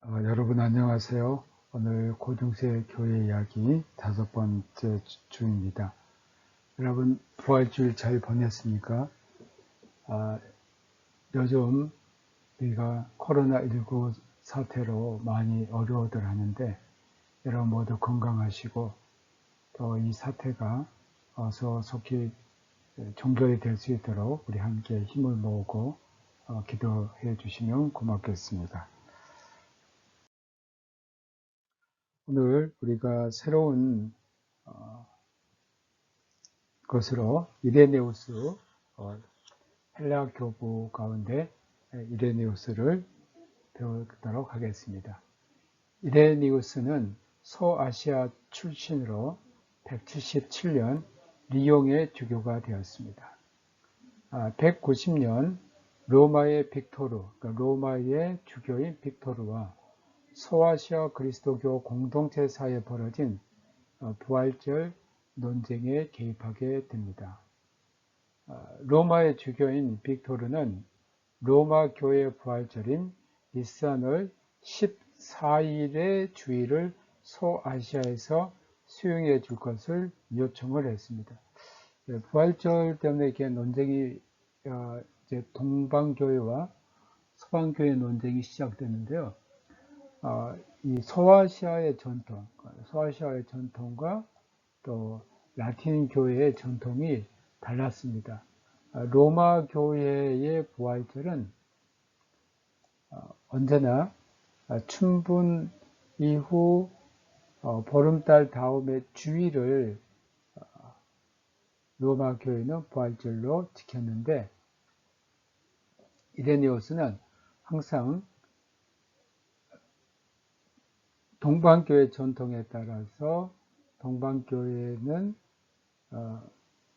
여러분 안녕하세요. 오늘 고중세 교회 이야기 5번째 주입니다. 여러분 부활주일 잘 보냈습니까? 요즘 우리가 코로나19 사태로 많이 어려워들 하는데 여러분 모두 건강하시고 또 이 사태가 어서 속히 종결이 될 수 있도록 우리 함께 힘을 모으고 기도해 주시면 고맙겠습니다. 오늘 우리가 새로운 것으로 이레네우스 헬라 교부 가운데 이레네우스를 배우도록 하겠습니다. 이레네우스는 소아시아 출신으로 177년 리옹의 주교가 되었습니다. 190년 로마의 빅토르, 그러니까 로마의 주교인 빅토르와 소아시아 그리스도교 공동체 사이에 벌어진 부활절 논쟁에 개입하게 됩니다. 로마의 주교인 빅토르는 로마 교회 부활절인 니산월 14일의 주일을 소아시아에서 수용해 줄 것을 요청을 했습니다. 부활절 때문에 이렇게 논쟁이 이제 동방교회와 서방교회 논쟁이 시작되는데요. 이 소아시아의 전통과 또 라틴 교회의 전통이 달랐습니다. 로마 교회의 부활절은 언제나 춘분 이후 보름달 다음의 주일을 로마 교회는 부활절로 지켰는데 이레네우스는 항상 동방교회 전통에 따라서 동방교회는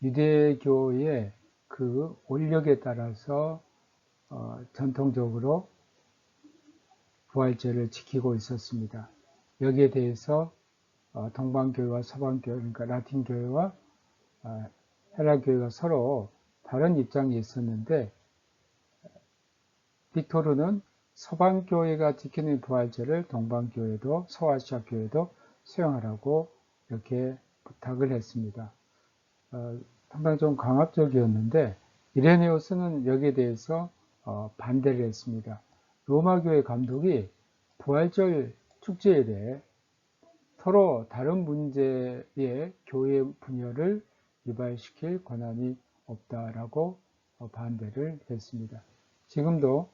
유대교의 그 원력에 따라서 전통적으로 부활절을 지키고 있었습니다. 여기에 대해서 동방교회와 서방교회, 그러니까 라틴교회와 헬라교회가 서로 다른 입장이 있었는데 빅토르는 서방교회가 지키는 부활절을 동방교회도 소아시아 교회도 수용하라고 이렇게 부탁을 했습니다. 상당히 좀 강압적이었는데 이레네우스는 여기에 대해서 반대를 했습니다. 로마교회 감독이 부활절 축제일에 서로 다른 문제에 교회 분열을 유발시킬 권한이 없다라고 반대를 했습니다. 지금도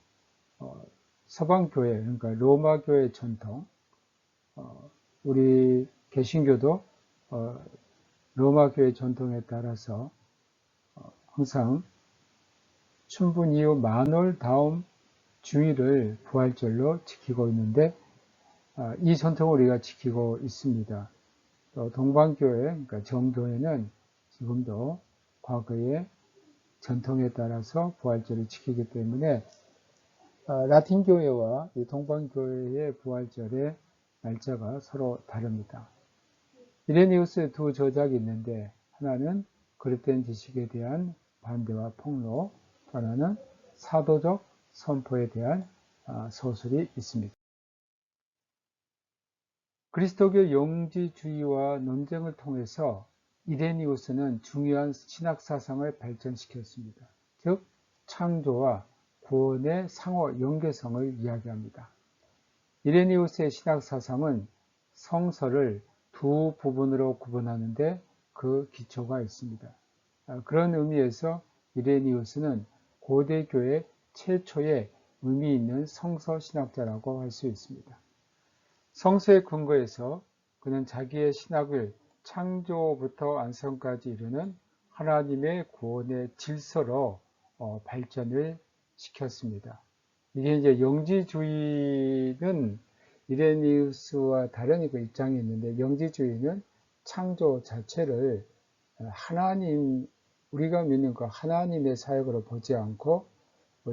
서방교회, 그러니까 로마교회 전통, 우리 개신교도 로마교회 전통에 따라서 항상 춘분 이후 만월 다음 주일을 부활절로 지키고 있는데 이 전통을 우리가 지키고 있습니다. 또 동방교회, 그러니까 정교회는 지금도 과거의 전통에 따라서 부활절을 지키기 때문에 라틴교회와 이 동방교회의 부활절의 날짜가 서로 다릅니다. 이레니우스의 두 저작이 있는데 하나는 그릇된 지식에 대한 반대와 폭로, 하나는 사도적 선포에 대한 서술이 있습니다. 그리스도교 영지주의와 논쟁을 통해서 이레니우스는 중요한 신학사상을 발전시켰습니다. 즉 창조와 구원의 상호 연계성을 이야기합니다. 이레니우스의 신학사상은 성서를 두 부분으로 구분하는데 그 기초가 있습니다. 그런 의미에서 이레니우스는 고대교회 최초의 의미 있는 성서 신학자라고 할 수 있습니다. 성서의 근거에서 그는 자기의 신학을 창조부터 안성까지 이루는 하나님의 구원의 질서로 발전을 시켰습니다. 이게 이제 영지주의는 이레니우스와 다른 입장이 있는데 영지주의는 창조 자체를 하나님, 우리가 믿는 그 하나님의 사역으로 보지 않고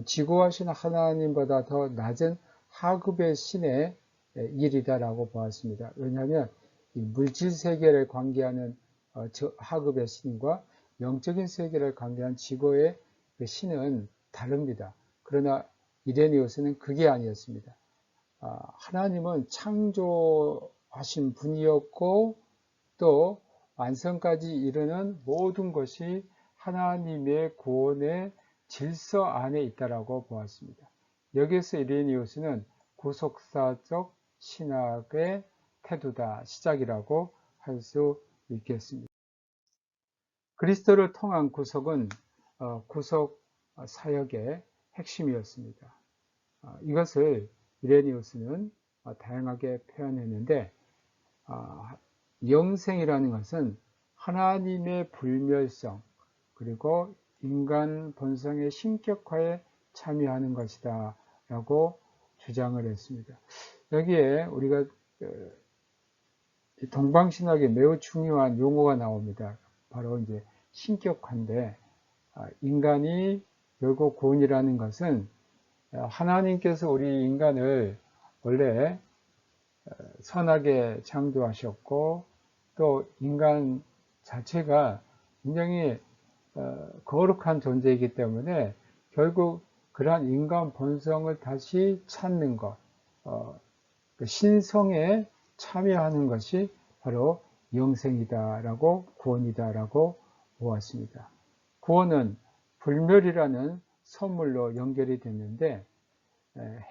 지구하신 하나님보다 더 낮은 하급의 신의 일이다라고 보았습니다. 왜냐하면 이 물질 세계를 관계하는 하급의 신과 영적인 세계를 관계한 지구의 신은 다릅니다. 그러나 이레니우스는 그게 아니었습니다. 하나님은 창조하신 분이었고 또 완성까지 이르는 모든 것이 하나님의 구원의 질서 안에 있다라고 보았습니다. 여기에서 이레니우스는 구속사적 신학의 태도다, 시작이라고 할 수 있겠습니다. 그리스도를 통한 구속은 구속 사역의 핵심이었습니다. 이것을 이레니우스는 다양하게 표현했는데 영생이라는 것은 하나님의 불멸성 그리고 인간 본성의 신격화에 참여하는 것이다 라고 주장을 했습니다. 여기에 우리가 동방신학에 매우 중요한 용어가 나옵니다. 바로 이제 신격화인데 인간이 결국 구원이라는 것은 하나님께서 우리 인간을 원래 선하게 창조하셨고 또 인간 자체가 굉장히 거룩한 존재이기 때문에 결국 그러한 인간 본성을 다시 찾는 것, 신성에 참여하는 것이 바로 영생이다라고 구원이다라고 보았습니다. 구원은 불멸이라는 선물로 연결이 됐는데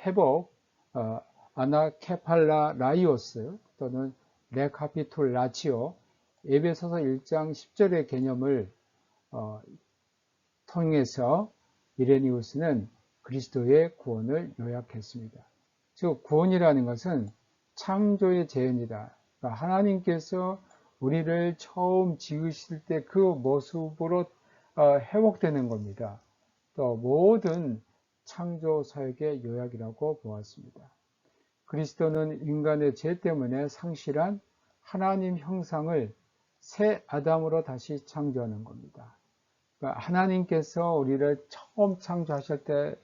회복, 아나케팔라라이오스 또는 레카피툴라치오 에베소서 1장 10절의 개념을 통해서 이레니우스는 그리스도의 구원을 요약했습니다. 즉 구원이라는 것은 창조의 재현이다. 그러니까 하나님께서 우리를 처음 지으실 때 그 모습으로 회복되는 겁니다. 또 모든 창조 사역의 요약이라고 보았습니다. 그리스도는 인간의 죄 때문에 상실한 하나님 형상을 새 아담으로 다시 창조하는 겁니다. 그러니까 하나님께서 우리를 처음 창조하실 때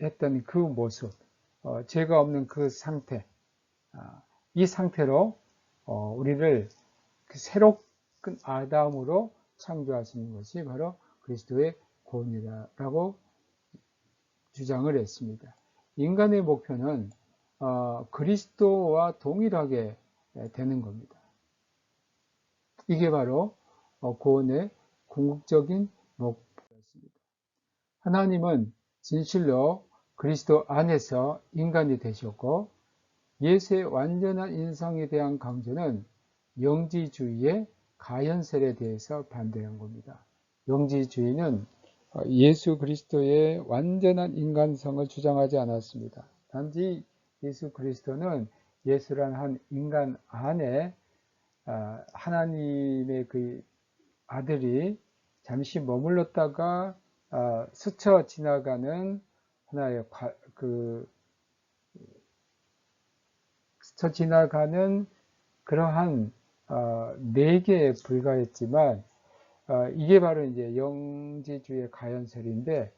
했던 그 모습, 죄가 없는 그 상태, 이 상태로 우리를 새로운 아담으로 창조하시는 것이 바로 그리스도의 구원이라고 주장을 했습니다. 인간의 목표는 그리스도와 동일하게 되는 겁니다. 이게 바로 구원의 궁극적인 목표였습니다. 하나님은 진실로 그리스도 안에서 인간이 되셨고 예수의 완전한 인성에 대한 강조는 영지주의의 가연설에 대해서 반대한 겁니다. 영지주의는 예수 그리스도의 완전한 인간성을 주장하지 않았습니다. 단지 예수 그리스도는 예수란 한 인간 안에 하나님의 그 아들이 잠시 머물렀다가 스쳐 지나가는 하나의 스쳐 지나가는 그러한 내계에 불과했지만 이게 바로 이제 영지주의 가연설인데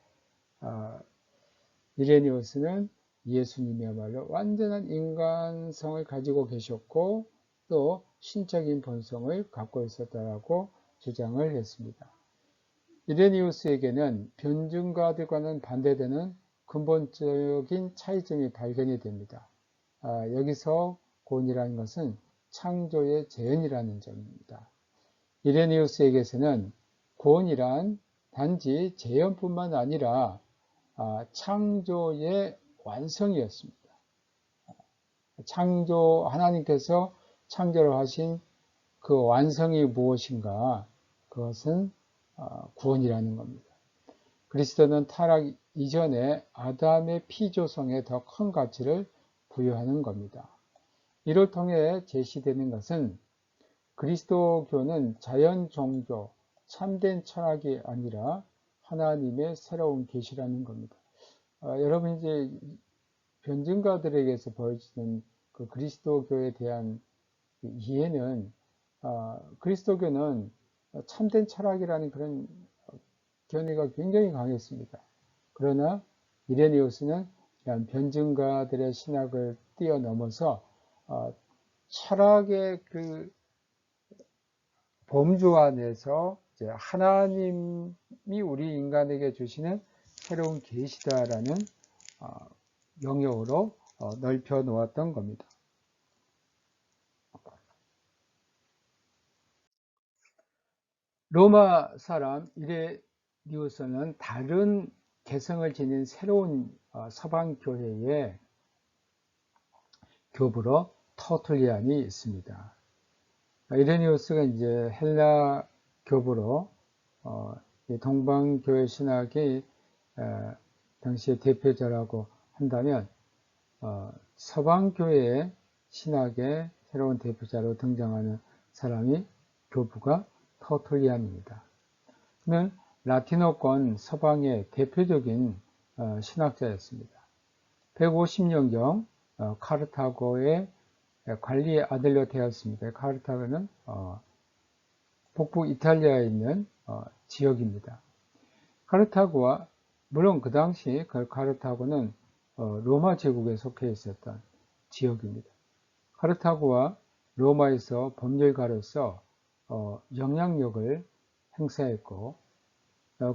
이레니우스는 예수님이야말로 완전한 인간성을 가지고 계셨고 또 신적인 본성을 갖고 있었다라고 주장을 했습니다. 이레니우스에게는 변증가들과는 반대되는 근본적인 차이점이 발견이 됩니다. 여기서 구원이라는 것은 창조의 재현이라는 점입니다. 이레니우스에게서는 구원이란 단지 재현뿐만 아니라 창조의 완성이었습니다. 하나님께서 창조를 하신 그 완성이 무엇인가? 그것은 구원이라는 겁니다. 그리스도는 타락 이전에 아담의 피조성에 더 큰 가치를 부여하는 겁니다. 이를 통해 제시되는 것은 그리스도교는 자연 종교, 참된 철학이 아니라 하나님의 새로운 계시라는 겁니다. 여러분 이제 변증가들에게서 보여지는 그 그리스도교에 대한 이해는 그리스도교는 참된 철학이라는 그런 견해가 굉장히 강했습니다. 그러나 이레니우스는 이런 변증가들의 신학을 뛰어넘어서 철학의 그 범주 안에서 이제 하나님이 우리 인간에게 주시는 새로운 계시다라는 영역으로 넓혀 놓았던 겁니다. 로마 사람 이레니우스는 다른 개성을 지닌 새로운 서방 교회의 교부로 터툴리안이 있습니다. 이레니우스가 이제 헬라 교부로 동방교회 신학의 당시의 대표자라고 한다면 서방교회의 신학의 새로운 대표자로 등장하는 사람이 교부가 터툴리안입니다. 그는 라틴어권 서방의 대표적인 신학자였습니다. 150년경 카르타고의 관리의 아들로 되었습니다. 카르타고는 북부 이탈리아에 있는 지역입니다. 카르타고와 물론 그 당시 카르타고는 로마 제국에 속해 있었던 지역입니다. 카르타고와 로마에서 법률가로서 영향력을 행사했고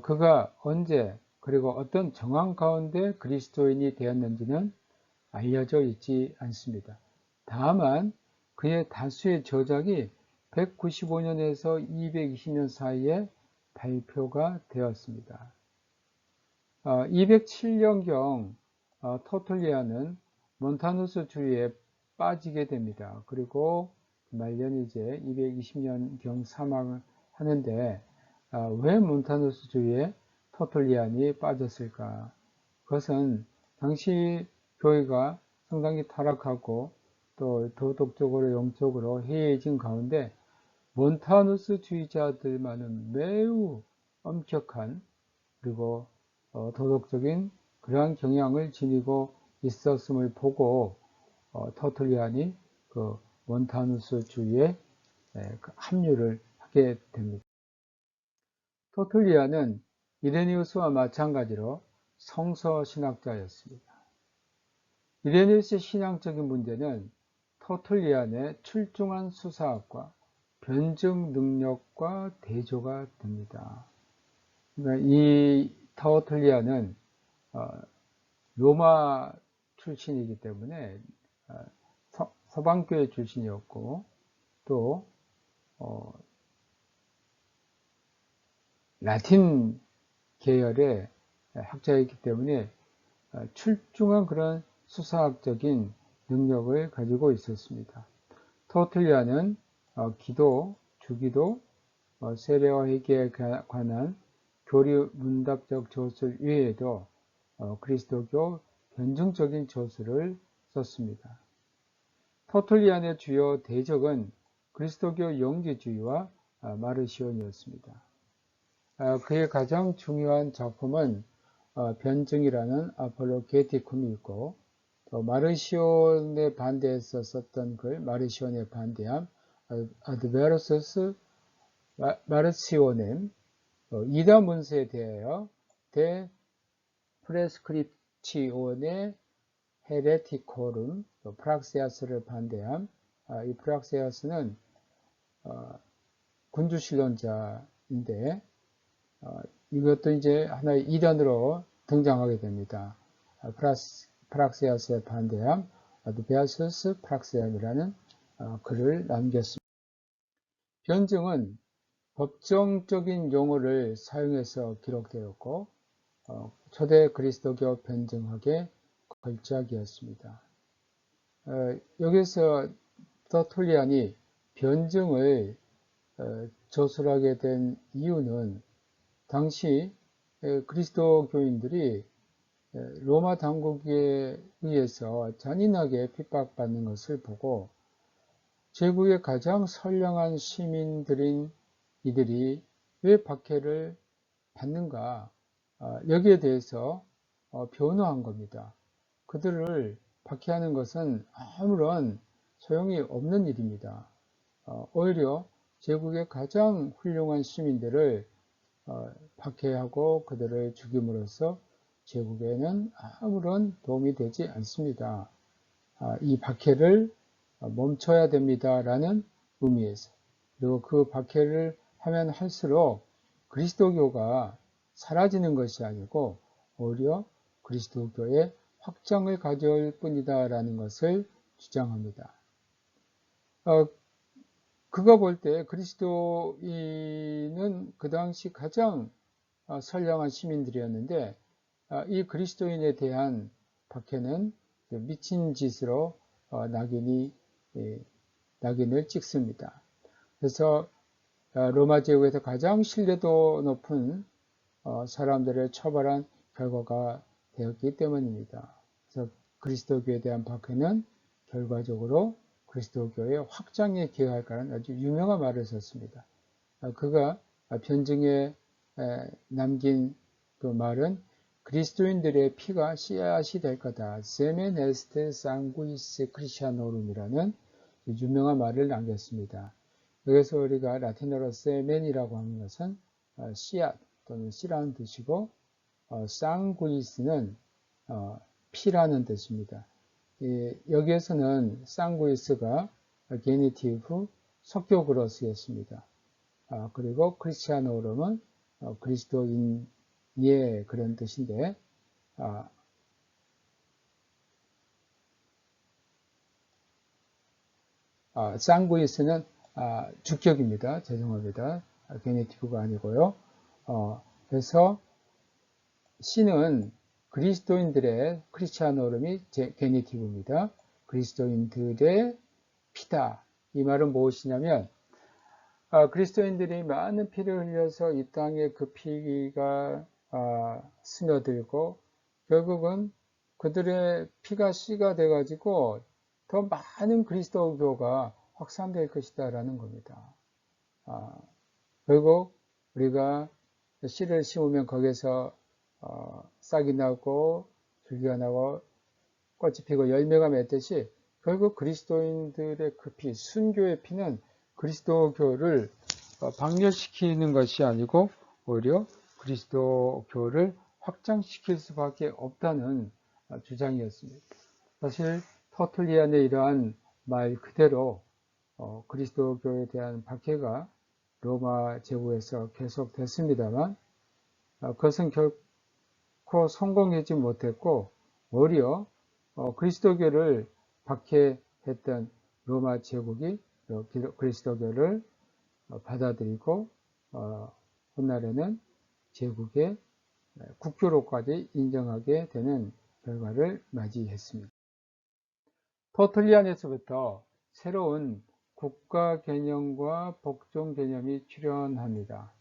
그가 언제 그리고 어떤 정황 가운데 그리스도인이 되었는지는 알려져 있지 않습니다. 다만 그의 다수의 저작이 195년에서 220년 사이에 발표가 되었습니다. 207년경 터툴리안은 몬타누스 주의에 빠지게 됩니다. 그리고 말년이 이제 220년경 사망을 하는데 왜 몬타누스 주의에 터툴리안이 빠졌을까? 그것은 당시 교회가 상당히 타락하고 또 도덕적으로 영적으로 해이해진 가운데 몬타누스 주의자들만은 매우 엄격한 그리고 도덕적인 그러한 경향을 지니고 있었음을 보고 터툴리안이 그 몬타누스 주의에 합류를 하게 됩니다. 터툴리안은 이레니우스와 마찬가지로 성서 신학자였습니다. 이레니우스의 신앙적인 문제는 터툴리안의 출중한 수사학과 변증 능력과 대조가 됩니다. 그러니까 이 터툴리안은 로마 출신이기 때문에 서방교회 출신이었고 또 라틴 계열의 학자였기 때문에 출중한 그런 수사학적인 능력을 가지고 있었습니다. 터툴리안은 기도, 주기도, 세례와 회개에 관한 교리 문답적 저술 외에도 그리스도교 변증적인 저술을 썼습니다. 터툴리안의 주요 대적은 그리스도교 영지주의와 마르시온이었습니다. 그의 가장 중요한 작품은 변증이라는 아폴로게티쿰이 있고 또 마르시온에 반대해서 썼던 글 마르시온에 반대함 아드베르서스 마르시오넴 이다 문서에 대하여 데 프레스크립치오네 헤레티코름 프락세아스를 반대함 이 프락세아스는 군주신론자인데 이것도 이제 하나의 이단으로 등장하게 됩니다. 프락세아스에 반대함 아드베아스스 프락세암이라는 글을 남겼습니다. 변증은 법정적인 용어를 사용해서 기록되었고 초대 그리스도교 변증학의 걸작이었습니다. 여기서 터툴리안이 변증을 저술하게 된 이유는 당시 그리스도교인들이 로마 당국에 의해서 잔인하게 핍박받는 것을 보고 제국의 가장 선량한 시민들인 이들이 왜 박해를 받는가 여기에 대해서 변호한 겁니다. 그들을 박해하는 것은 아무런 소용이 없는 일입니다. 오히려 제국의 가장 훌륭한 시민들을 박해하고 그들을 죽임으로써 제국에는 아무런 도움이 되지 않습니다. 이 박해를 멈춰야 됩니다. 라는 의미에서 그리고 그 박해를 하면 할수록 그리스도교가 사라지는 것이 아니고 오히려 그리스도교의 확장을 가져올 뿐이다라는 것을 주장합니다. 그가 볼 때 그리스도인은 그 당시 가장 선량한 시민들이었는데 이 그리스도인에 대한 박해는 미친 짓으로 낙인을 찍습니다. 그래서 로마 제국에서 가장 신뢰도 높은 사람들을 처벌한 결과가 되었기 때문입니다. 그래서 그리스도교에 대한 박해는 결과적으로 그리스도교의 확장에 기여할 거라는 아주 유명한 말을 썼습니다. 그가 편증에 남긴 그 말은 그리스도인들의 피가 씨앗이 될 거다. 세멘 에스테 상구이스 크리스티아노룸이라는 유명한 말을 남겼습니다. 여기서 우리가 라틴어로 세멘이라고 하는 것은 씨앗 또는 씨라는 뜻이고 상구이스는 피라는 뜻입니다. 여기에서는 상구이스가 게니티브 속격으로 쓰였습니다. 그리고 크리스티아노름은 그리스도인의 그런 뜻인데 상구이스는 주격입니다. 죄송합니다. 게니티브가 아니고요. 그래서 씨는 그리스도인들의 크리스티아노름이 게니티브입니다. 그리스도인들의 피다. 이 말은 무엇이냐면 그리스도인들이 많은 피를 흘려서 이 땅에 그 피가 스며들고 결국은 그들의 피가 씨가 돼가지고 더 많은 그리스도교가 확산될 것이다 라는 겁니다. 결국 우리가 씨를 심으면 거기서 싹이 나고 줄기가 나고 꽃이 피고 열매가 맺듯이 결국 그리스도인들의 그 피, 순교의 피는 그리스도교를 박멸시키는 것이 아니고 오히려 그리스도교를 확장시킬 수밖에 없다는 주장이었습니다. 사실 터툴리안의 이러한 말 그대로 그리스도교에 대한 박해가 로마 제국에서 계속됐습니다만 그것은 결코 성공하지 못했고 오히려 그리스도교를 박해했던 로마 제국이 그리스도교를 받아들이고 훗날에는 제국의 국교로까지 인정하게 되는 결과를 맞이했습니다. 터툴리안에서부터 새로운 국가 개념과 복종 개념이 출현합니다.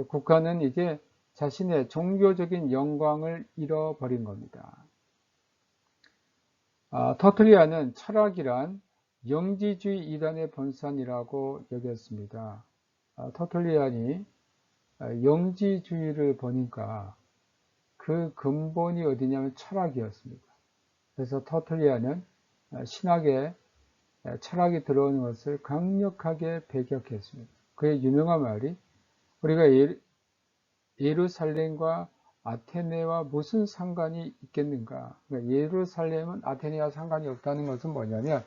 국가는 이제 자신의 종교적인 영광을 잃어버린 겁니다. 터툴리안은 철학이란 영지주의 이단의 본산이라고 여겼습니다. 터툴리안이 영지주의를 보니까 그 근본이 어디냐면 철학이었습니다. 그래서 터툴리안은 신학에 철학이 들어오는 것을 강력하게 배격했습니다. 그의 유명한 말이 우리가 예루살렘과 아테네와 무슨 상관이 있겠는가? 그러니까 예루살렘은 아테네와 상관이 없다는 것은 뭐냐면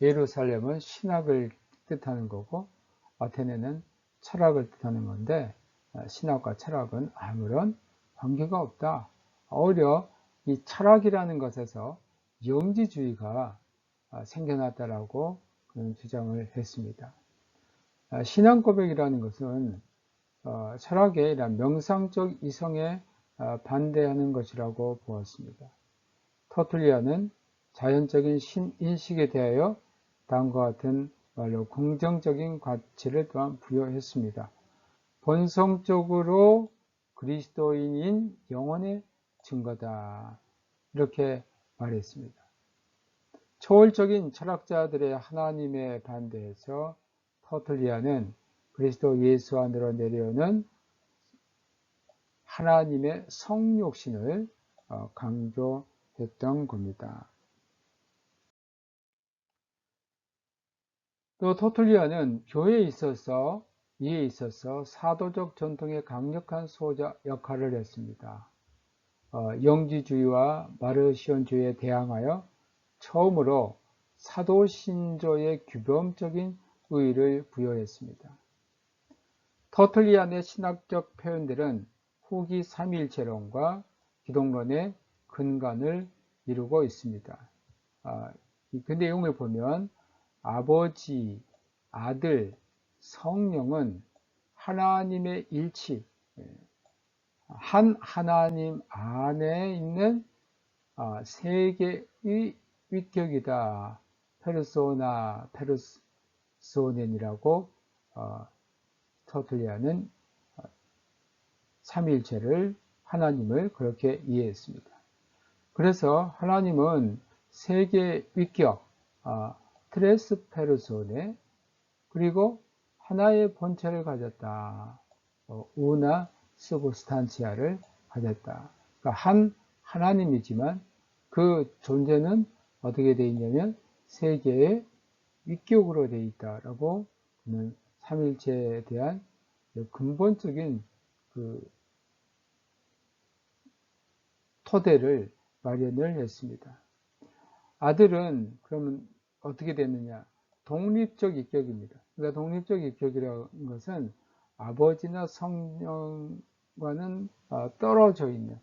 예루살렘은 신학을 뜻하는 거고 아테네는 철학을 뜻하는 건데 신학과 철학은 아무런 관계가 없다. 오히려 이 철학이라는 것에서 영지주의가 생겨났다라고 그런 주장을 했습니다. 신앙 고백이라는 것은 철학의 이런 명상적 이성에 반대하는 것이라고 보았습니다. 터툴리안은 자연적인 인식에 대하여 다음과 같은 말로 긍정적인 가치를 또한 부여했습니다. 본성적으로 그리스도인인 영혼의 증거다. 이렇게 말했습니다. 초월적인 철학자들의 하나님에 반대해서 터툴리안은 그리스도 예수 안으로 내려오는 하나님의 성육신을 강조했던 겁니다. 또 터툴리안은 교회에 이에 있어서 사도적 전통의 강력한 수호자 역할을 했습니다. 영지주의와 마르시온주의에 대항하여 처음으로 사도신조의 규범적인 의의를 부여했습니다. 터툴리안의 신학적 표현들은 후기 삼위일체론과 기독론의 근간을 이루고 있습니다. 그 내용을 보면 아버지, 아들, 성령은 하나님의 일치, 한 하나님 안에 있는 세 개의 위격이다. 페르소나, 페르소넨이라고 터틀리아는 삼위일체를 하나님을 그렇게 이해했습니다. 그래서 하나님은 세 개의 위격, 트레스 페르소네, 그리고 하나의 본체를 가졌다. 우나 스부스탄치아를 가졌다. 그러니까 한 하나님이지만 그 존재는 어떻게 되어 있냐면 세 개의 위격으로 되어 있다라고 삼일체에 대한 근본적인 그 토대를 마련을 했습니다. 아들은 그러면 어떻게 되느냐? 독립적 인격입니다. 그러니까 독립적 인격이라는 것은 아버지나 성령과는 떨어져 있는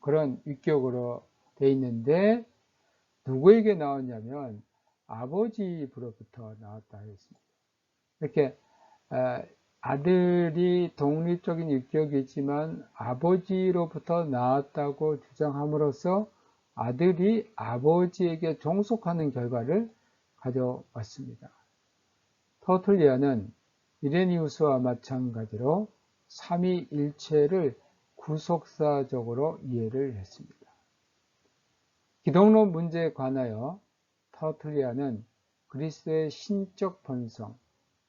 그런 인격으로 되어 있는데 누구에게 나왔냐면 아버지로부터 나왔다 했습니다. 이렇게 아들이 독립적인 인격이지만 아버지로부터 나왔다고 주장함으로써 아들이 아버지에게 종속하는 결과를 가져왔습니다. 터툴리아는 이레니우스와 마찬가지로 삼위일체를 구속사적으로 이해를 했습니다. 기독론 문제에 관하여 터툴리아는 그리스도의 신적 본성,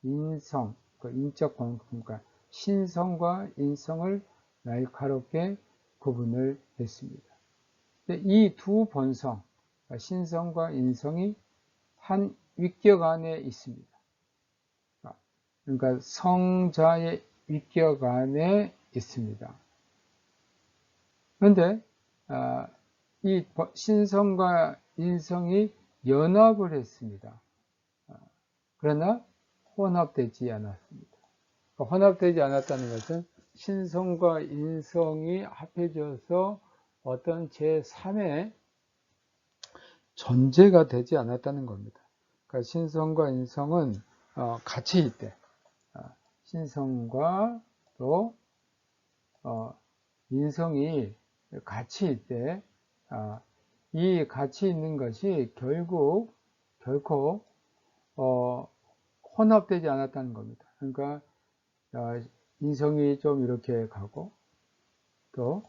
인성, 인적 본성과 신성과 인성을 날카롭게 구분을 했습니다. 이 두 본성, 신성과 인성이 한 위격 안에 있습니다. 그러니까 성자의 위격 안에 있습니다. 그런데 이 신성과 인성이 연합을 했습니다. 그러나 혼합되지 않았습니다. 혼합되지 않았다는 것은 신성과 인성이 합해져서 어떤 제3의 존재가 되지 않았다는 겁니다. 그러니까 신성과 인성은 같이 있대. 신성과 또 인성이 같이 있대. 이 같이 있는 것이 결코 혼합되지 않았다는 겁니다. 그러니까 인성이 좀 이렇게 가고 또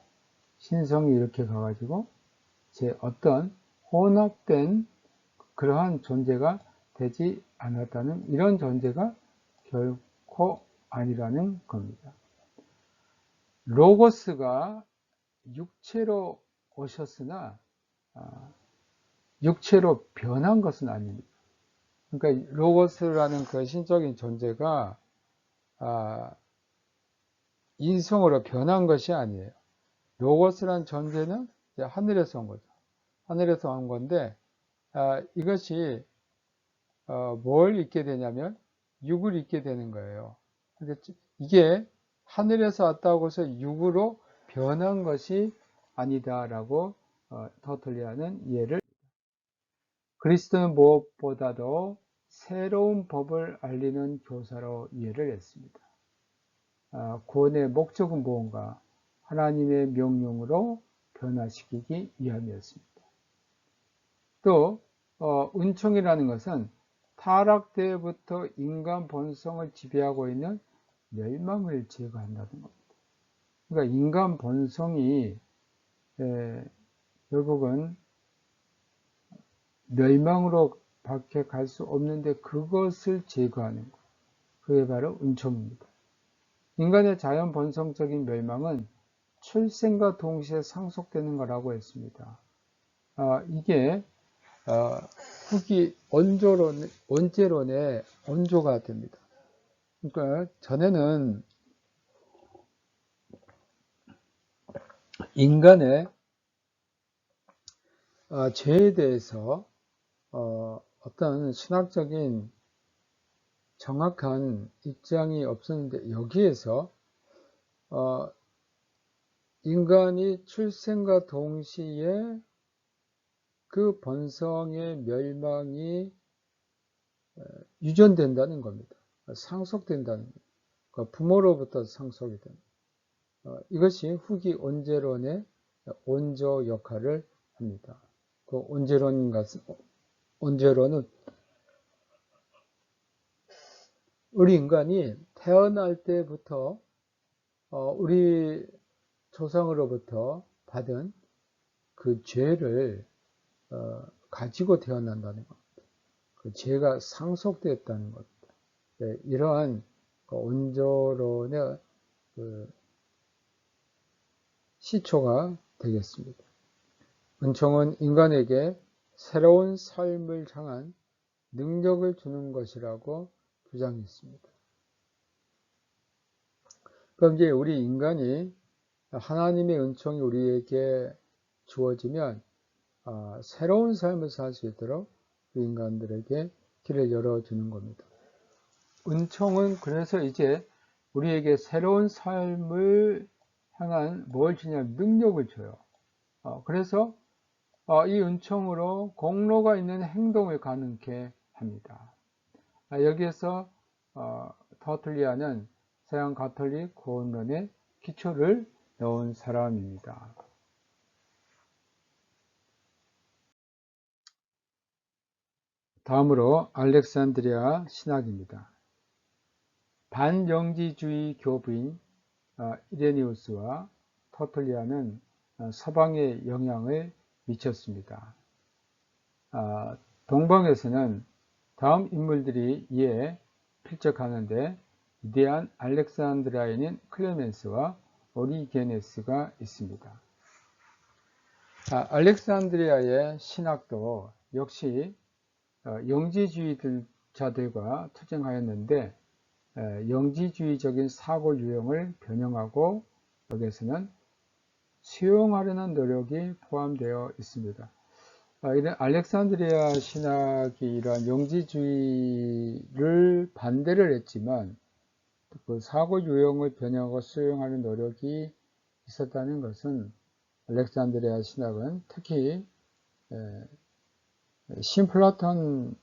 신성이 이렇게 가가지고 제 어떤 혼합된 그러한 존재가 되지 않았다는 이런 존재가 결코 아니라는 겁니다. 로고스가 육체로 오셨으나 육체로 변한 것은 아닙니다. 그러니까 로고스라는 그 신적인 존재가 인성으로 변한 것이 아니에요. 로고스라는 존재는 하늘에서 온 거죠. 하늘에서 온 건데 이것이 뭘 입게 되냐면 육을 입게 되는 거예요. 근데 이게 하늘에서 왔다고 해서 육으로 변한 것이 아니다라고 터툴리아는 이해를. 그리스도는 무엇보다도 새로운 법을 알리는 교사로 이해를 했습니다. 구원의 목적은 무언가? 하나님의 명령으로 변화시키기 위함이었습니다. 또 은총이라는 것은 타락 때부터 인간 본성을 지배하고 있는 멸망을 제거한다는 겁니다. 그러니까 인간 본성이 결국은 멸망으로 밖에 갈 수 없는데 그것을 제거하는 것. 그게 바로 은총입니다. 인간의 자연 본성적인 멸망은 출생과 동시에 상속되는 거라고 했습니다. 이게 후기 원죄론의 원조가 됩니다. 그러니까 전에는 인간의 죄에 대해서 어떤 신학적인 정확한 입장이 없었는데 여기에서 인간이 출생과 동시에 그 본성의 멸망이 유전된다는 겁니다. 상속된다는 겁니다. 그 부모로부터 상속이 됩니다. 이것이 후기 온제론의 온조 역할을 합니다. 그 온제론은 우리 인간이 태어날 때부터 우리 조상으로부터 받은 그 죄를 가지고 태어난다는 겁니다. 그 죄가 상속되었다는 겁니다. 네, 이러한 온조론의 시초가 되겠습니다. 은총은 인간에게 새로운 삶을 향한 능력을 주는 것이라고 주장했습니다. 그럼 이제 우리 인간이 하나님의 은총이 우리에게 주어지면 새로운 삶을 살 수 있도록 우리 인간들에게 길을 열어주는 겁니다. 은총은 그래서 이제 우리에게 새로운 삶을 향한 뭘 주냐면 능력을 줘요. 그래서 이 은총으로 공로가 있는 행동을 가능케 합니다. 여기에서 터툴리아는 서양 가톨릭 구원론의 기초를 넣은 사람입니다. 다음으로 알렉산드리아 신학입니다. 반영지주의 교부인 이레니우스와 터툴리아는 서방에 영향을 미쳤습니다. 동방에서는 다음 인물들이 이에 필적하는데 위대한 알렉산드리아인인 클레멘스와 오리게네스가 있습니다. 알렉산드리아의 신학도 역시 영지주의자들과 투쟁하였는데 영지주의적인 사고 유형을 변형하고 여기에서는 수용하려는 노력이 포함되어 있습니다. 이런 알렉산드리아 신학이 이러한 영지주의를 반대를 했지만 그 사고 유형을 변형하고 수용하는 노력이 있었다는 것은 알렉산드리아 신학은 특히 신플라톤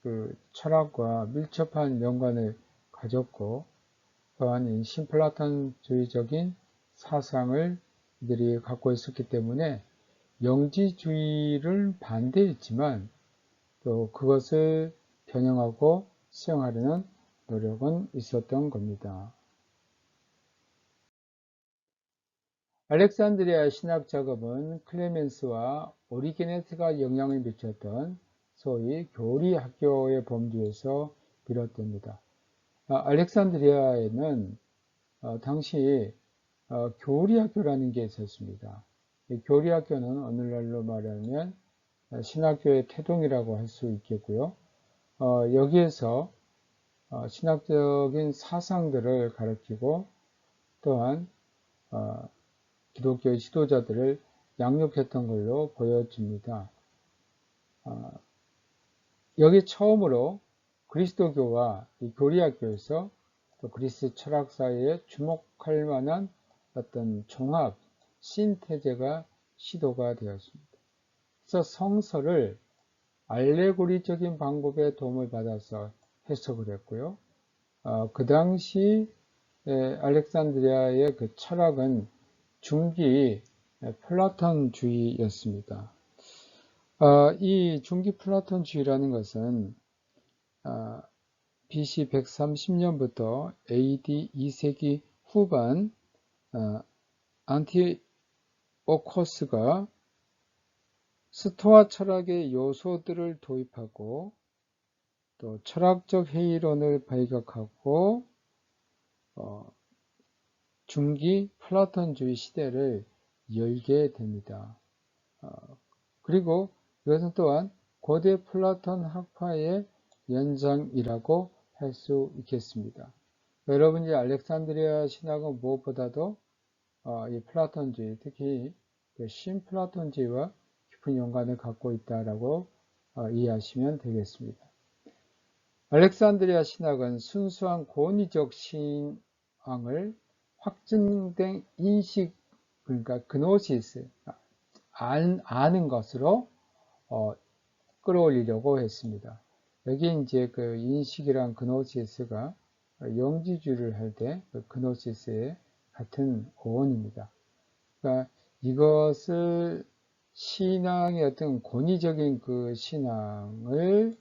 그 철학과 밀접한 연관을 가졌고 또한 신플라톤주의적인 사상을 이들이 갖고 있었기 때문에 영지주의를 반대했지만 또 그것을 변형하고 수용하려는 노력은 있었던 겁니다. 알렉산드리아 신학 작업은 클레멘스와 오리게네스가 영향을 미쳤던 소위 교리 학교의 범주에서 비롯됩니다. 알렉산드리아에는 당시 교리 학교라는 게 있었습니다. 이 교리 학교는 오늘날로 말하면 신학교의 태동이라고 할 수 있겠고요. 여기에서 신학적인 사상들을 가르치고 또한 기독교의 지도자들을 양육했던 걸로 보여집니다. 여기 처음으로 그리스도교와 이 교리학교에서 또 그리스 철학 사이에 주목할 만한 어떤 종합, 신태제가 시도가 되었습니다. 그래서 성서를 알레고리적인 방법의 도움을 받아서 해석을 했고요. 그 당시 알렉산드리아의 그 철학은 중기 플라톤주의였습니다. 이 중기 플라톤주의라는 것은 BC 130년부터 AD 2세기 후반 안티오코스가 스토아 철학의 요소들을 도입하고 또 철학적 회의론을 발각하고 중기 플라톤주의 시대를 열게 됩니다. 그리고 이것은 또한 고대 플라톤 학파의 연장이라고 할 수 있겠습니다. 여러분 이제 알렉산드리아 신학은 무엇보다도 이 플라톤주의, 특히 신플라톤주의와 깊은 연관을 갖고 있다라고 이해하시면 되겠습니다. 알렉산드리아 신학은 순수한 권위적 신앙을 확증된 인식, 그러니까 그노시스, 아는 것으로 끌어올리려고 했습니다. 여기 이제 그 인식이란 그노시스가 영지주의를 할 때 그 그노시스의 같은 어원입니다. 그러니까 이것을 신앙의 어떤 권위적인 그 신앙을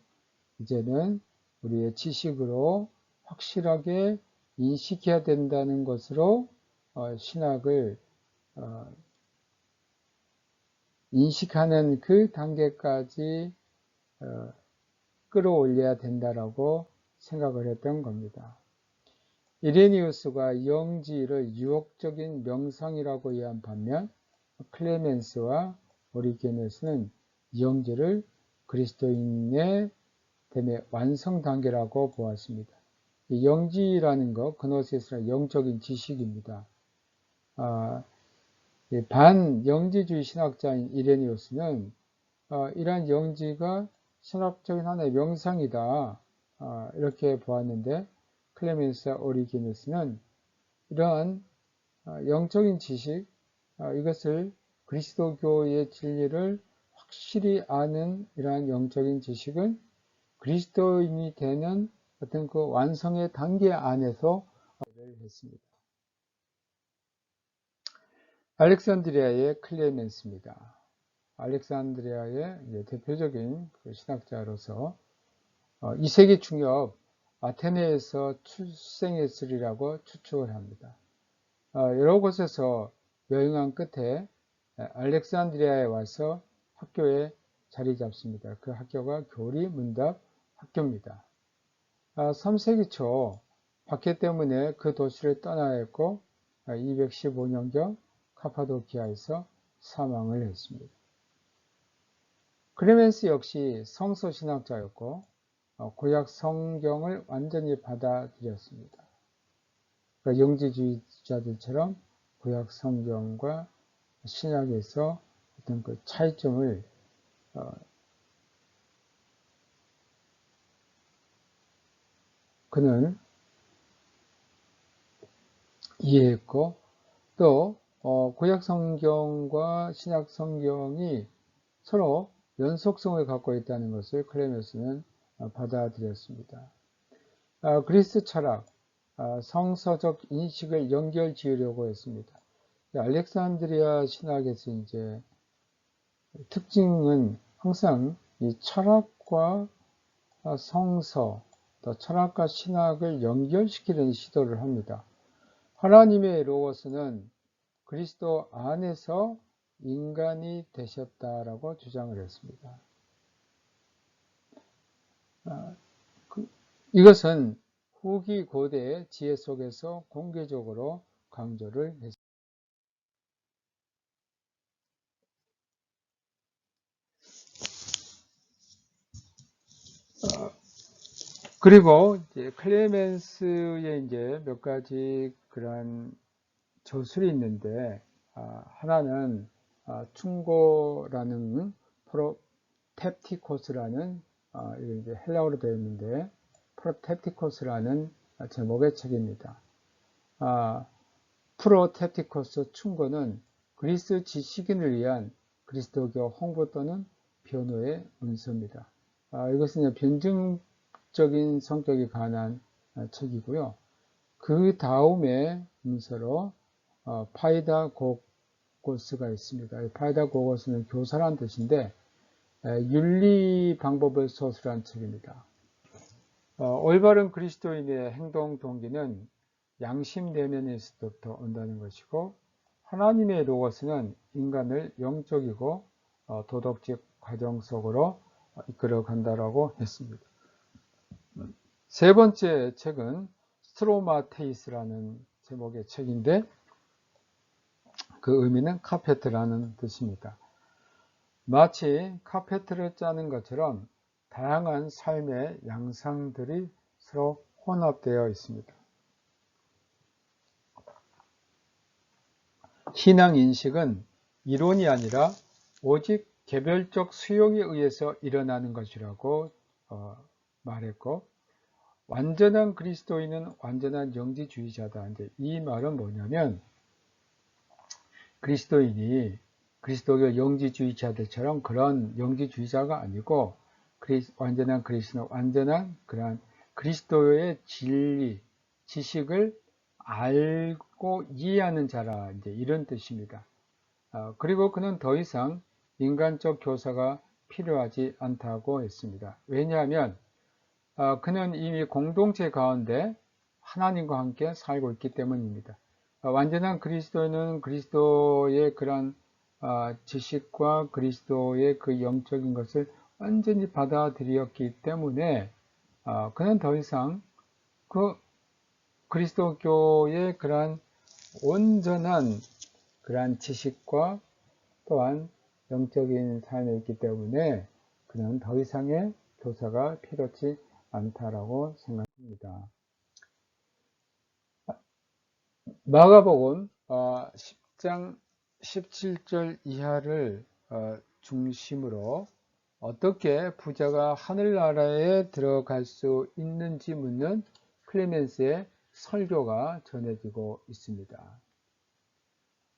이제는 우리의 지식으로 확실하게 인식해야 된다는 것으로 신학을 인식하는 그 단계까지 끌어올려야 된다라고 생각을 했던 겁니다. 이레니우스가 영지를 유혹적인 명상이라고 이해한 반면 클레멘스와 오리게네스는 영지를 그리스도인의 됨의 완성 단계라고 보았습니다. 이 영지라는 것, 그노시스는 영적인 지식입니다. 반영지주의 신학자인 이레니우스는 이러한 영지가 신학적인 하나의 명상이다 이렇게 보았는데, 클레멘스와 오리게네스는 이러한 영적인 지식, 이것을 그리스도교의 진리를 확실히 아는 이러한 영적인 지식은 그리스도인이 되는 어떤 그 완성의 단계 안에서 했습니다. 알렉산드리아의 클레멘스입니다. 알렉산드리아의 대표적인 그 신학자로서 2세기 중엽 아테네에서 출생했으리라고 추측을 합니다. 여러 곳에서 여행한 끝에 알렉산드리아에 와서 학교에 자리 잡습니다. 그 학교가 교리 문답 학교입니다. 3세기 초 박해 때문에 그 도시를 떠나야 했고 215년경 카파도키아에서 사망을 했습니다. 클레멘스 역시 성서신학자였고 구약 성경을 완전히 받아들였습니다. 그러니까 영지주의자들처럼 구약 성경과 신약에서 어떤 그 차이점을 그는 이해했고, 또 구약 성경과 신약 성경이 서로 연속성을 갖고 있다는 것을 클레멘스는 받아들였습니다. 그리스 철학, 성서적 인식을 연결 지으려고 했습니다. 알렉산드리아 신학에서 이제 특징은 항상 이 철학과 성서, 또 철학과 신학을 연결시키는 시도를 합니다. 하나님의 로고스는 그리스도 안에서 인간이 되셨다라고 주장을 했습니다. 이것은 후기 고대의 지혜 속에서 공개적으로 강조를 했습니다. 그리고 이제 클레멘스의 이제 몇 가지 그러한 저술이 있는데, 하나는 충고라는 프로텝티코스라는 이게 헬라어로 되어 있는데 프로텝티코스라는 제목의 책입니다. 프로텝티코스 충고는 그리스 지식인을 위한 그리스도교 홍보 또는 변호의 문서입니다. 이것은 변증적인 성격이 강한 책이고요. 그 다음에 문서로 파이다고고스가 있습니다. 파이다고고스는 교사란 뜻인데 윤리 방법을 서술한 책입니다. 올바른 그리스도인의 행동 동기는 양심 내면에서부터 온다는 것이고, 하나님의 로고스는 인간을 영적이고 도덕적 과정 속으로 이끌어 간다라고 했습니다. 세 번째 책은 스트로마테이스라는 제목의 책인데, 그 의미는 카페트라는 뜻입니다. 마치 카페트를 짜는 것처럼 다양한 삶의 양상들이 서로 혼합되어 있습니다. 신앙 인식은 이론이 아니라 오직 개별적 수용에 의해서 일어나는 것이라고 말했고, 완전한 그리스도인은 완전한 영지주의자다. 이제 이 말은 뭐냐면, 그리스도인이 그리스도교 영지주의자들처럼 그런 영지주의자가 아니고 완전한 그리스도, 완전한 그러한 그리스도의 진리, 지식을 알고 이해하는 자라 이제 이런 뜻입니다. 그리고 그는 더 이상 인간적 교사가 필요하지 않다고 했습니다. 왜냐하면 그는 이미 공동체 가운데 하나님과 함께 살고 있기 때문입니다. 완전한 그리스도는 그리스도의 그런 지식과 그리스도의 그 영적인 것을 완전히 받아들였기 때문에 그는 더 이상 그 그리스도교의 그러한 온전한 그러한 지식과 또한 영적인 삶에 있기 때문에 그는 더 이상의 교사가 필요치 않다라고 생각합니다. 마가복음 10장 17절 이하를 중심으로 어떻게 부자가 하늘나라에 들어갈 수 있는지 묻는 클레멘스의 설교가 전해지고 있습니다.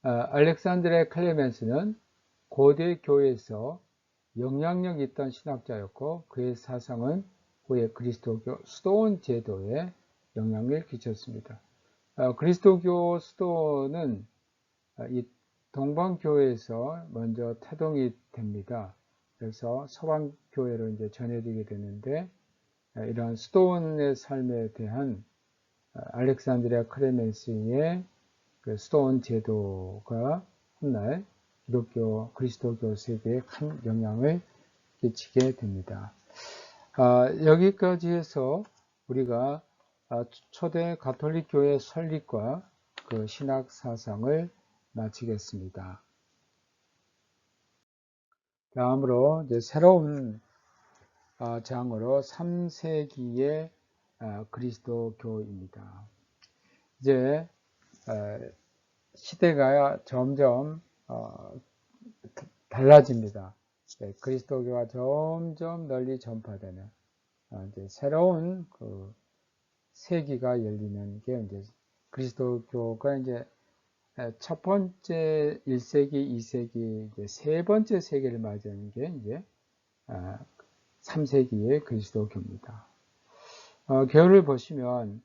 알렉산드레 클레멘스는 고대 교회에서 영향력 있던 신학자였고 그의 사상은 후에 그리스도교 수도원 제도에 영향을 끼쳤습니다. 그리스도교 수도는 이 동방교회에서 먼저 태동이 됩니다. 그래서 서방교회로 이제 전해지게 되는데 이러한 수도원의 삶에 대한 알렉산드리아 클레멘스의 그 수도원 제도가 훗날 기독교, 그리스도교 세계에 큰 영향을 끼치게 됩니다. 여기까지 해서 우리가 초대 가톨릭 교회 설립과 그 신학 사상을 마치겠습니다. 다음으로 이제 새로운 장으로 3세기의 그리스도교입니다. 이제 시대가 점점 달라집니다. 그리스도교가 점점 널리 전파되는 이제 새로운 그 세기가 열리는 게 이제 그리스도교가 이제 첫 번째 1세기, 2세기, 이제 세 번째 세기를 맞이하는 게 이제 3세기의 그리스도교입니다. 개요를 보시면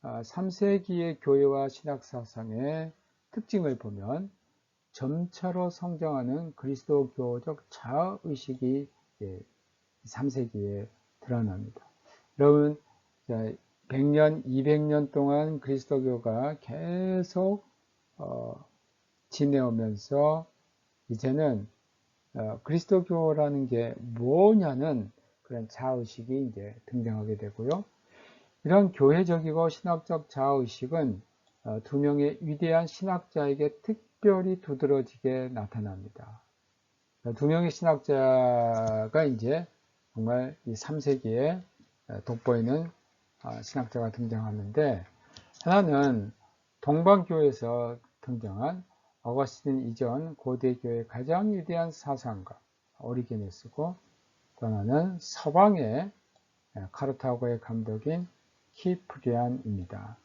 3세기의 교회와 신학사상의 특징을 보면 점차로 성장하는 그리스도교적 자아의식이 3세기에 드러납니다. 여러분 100년, 200년 동안 그리스도교가 계속 지내오면서 이제는 그리스도교라는 게 뭐냐는 그런 자아의식이 이제 등장하게 되고요. 이런 교회적이고 신학적 자아의식은 두 명의 위대한 신학자에게 특별히 두드러지게 나타납니다. 두 명의 신학자가 이제 정말 이 3세기에 돋보이는 신학자가 등장하는데, 하나는 동방교회에서 등장한 어거스틴 이전 고대교회의 가장 위대한 사상가 오리게네스고, 또 하나는 서방의 카르타고의 감독인 키프리안입니다.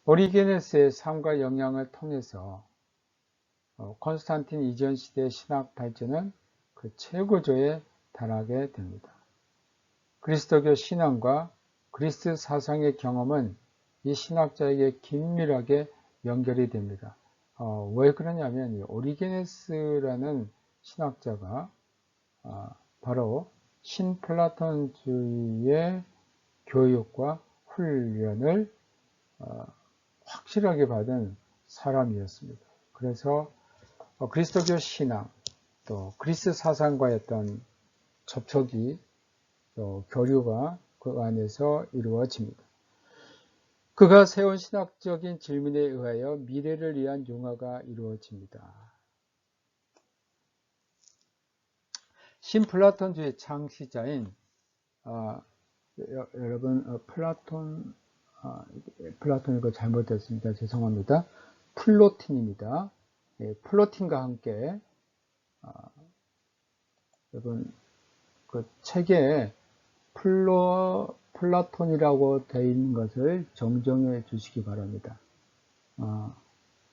오리게네스의 삶과 영향을 통해서 콘스탄틴 이전 시대의 신학 발전은 그 최고조에 달하게 됩니다. 그리스도교 신앙과 그리스 사상의 경험은 이 신학자에게 긴밀하게 연결이 됩니다. 왜 그러냐면 이 오리게네스라는 신학자가 바로 신플라톤주의의 교육과 훈련을 확실하게 받은 사람이었습니다. 그래서 그리스도교 신앙, 또 그리스 사상과의 어떤 접촉이 또 교류가 그 안에서 이루어집니다. 그가 세운 신학적인 질문에 의하여 미래를 위한 융화가 이루어집니다. 신플라톤주의 창시자인 여러분 플라톤 이거 잘못됐습니다. 죄송합니다. 플로틴입니다. 플로틴과 함께 여러분 그 책에 플라톤이라고 되어 있는 것을 정정해 주시기 바랍니다.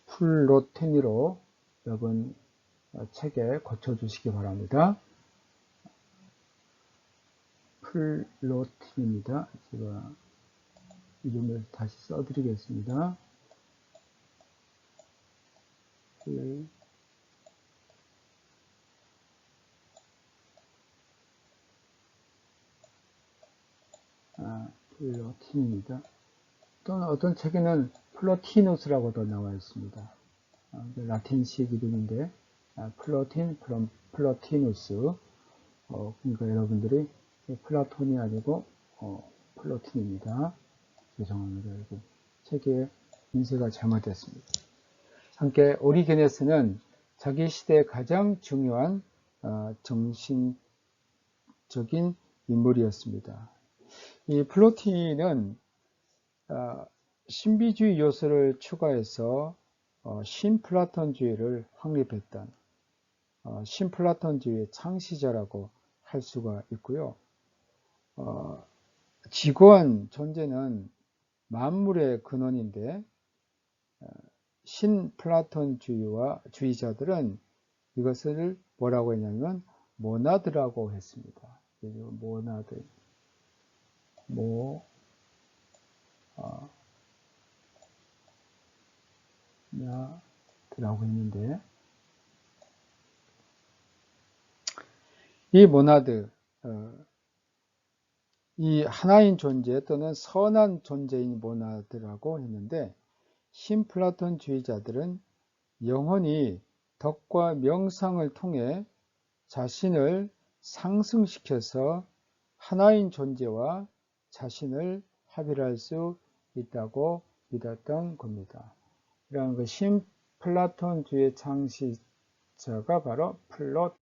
플로틴으로 여러분 책에 고쳐주시기 바랍니다. 플로틴입니다. 제가 이름을 다시 써드리겠습니다. 플로틴입니다. 또는 어떤 책에는 플로티누스라고도 나와 있습니다. 라틴식 이름인데 플로틴, 플로티누스. 그러니까 여러분들이 플라톤이 아니고 플로틴입니다. 죄송합니다. 이거 책의 인쇄가 잘못됐습니다. 함께 오리게네스는 자기 시대의 가장 중요한 정신적인 인물이었습니다. 이 플로틴은 신비주의 요소를 추가해서 신플라톤주의를 확립했던 신플라톤주의의 창시자라고 할 수가 있고요. 지구원 존재는 만물의 근원인데 신플라톤주의자들은 이것을 뭐라고 했냐면 모나드라고 했습니다. 모나드, 모나드라고 했는데 이 모나드, 이 하나인 존재 또는 선한 존재인 모나드라고 했는데 신플라톤주의자들은 영혼이 덕과 명상을 통해 자신을 상승시켜서 하나인 존재와 자신을 합일할 수 있다고 믿었던 겁니다. 이러한 그 신플라톤주의 창시자가 바로 플로톤.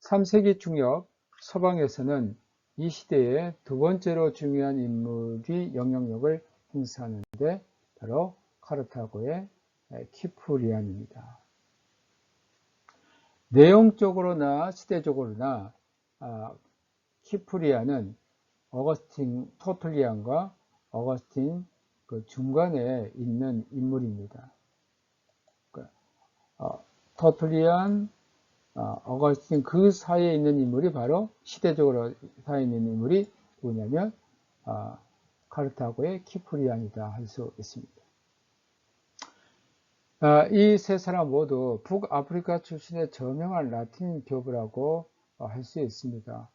3세기 중엽 서방에서는 이 시대의 두 번째로 중요한 인물이 영향력을 행사하는데 바로 카르타고의 키프리안입니다. 내용적으로나 시대적으로나 키프리안은 어거스틴, 토틀리안과 어거스틴 그 중간에 있는 인물입니다. 토틀리안, 어거스틴 그 사이에 있는 인물이 바로 시대적으로 사이에 있는 인물이 누구냐면 카르타고의 키프리안이다 할 수 있습니다. 이 세 사람 모두 북아프리카 출신의 저명한 라틴 교부라고 할 수 있습니다.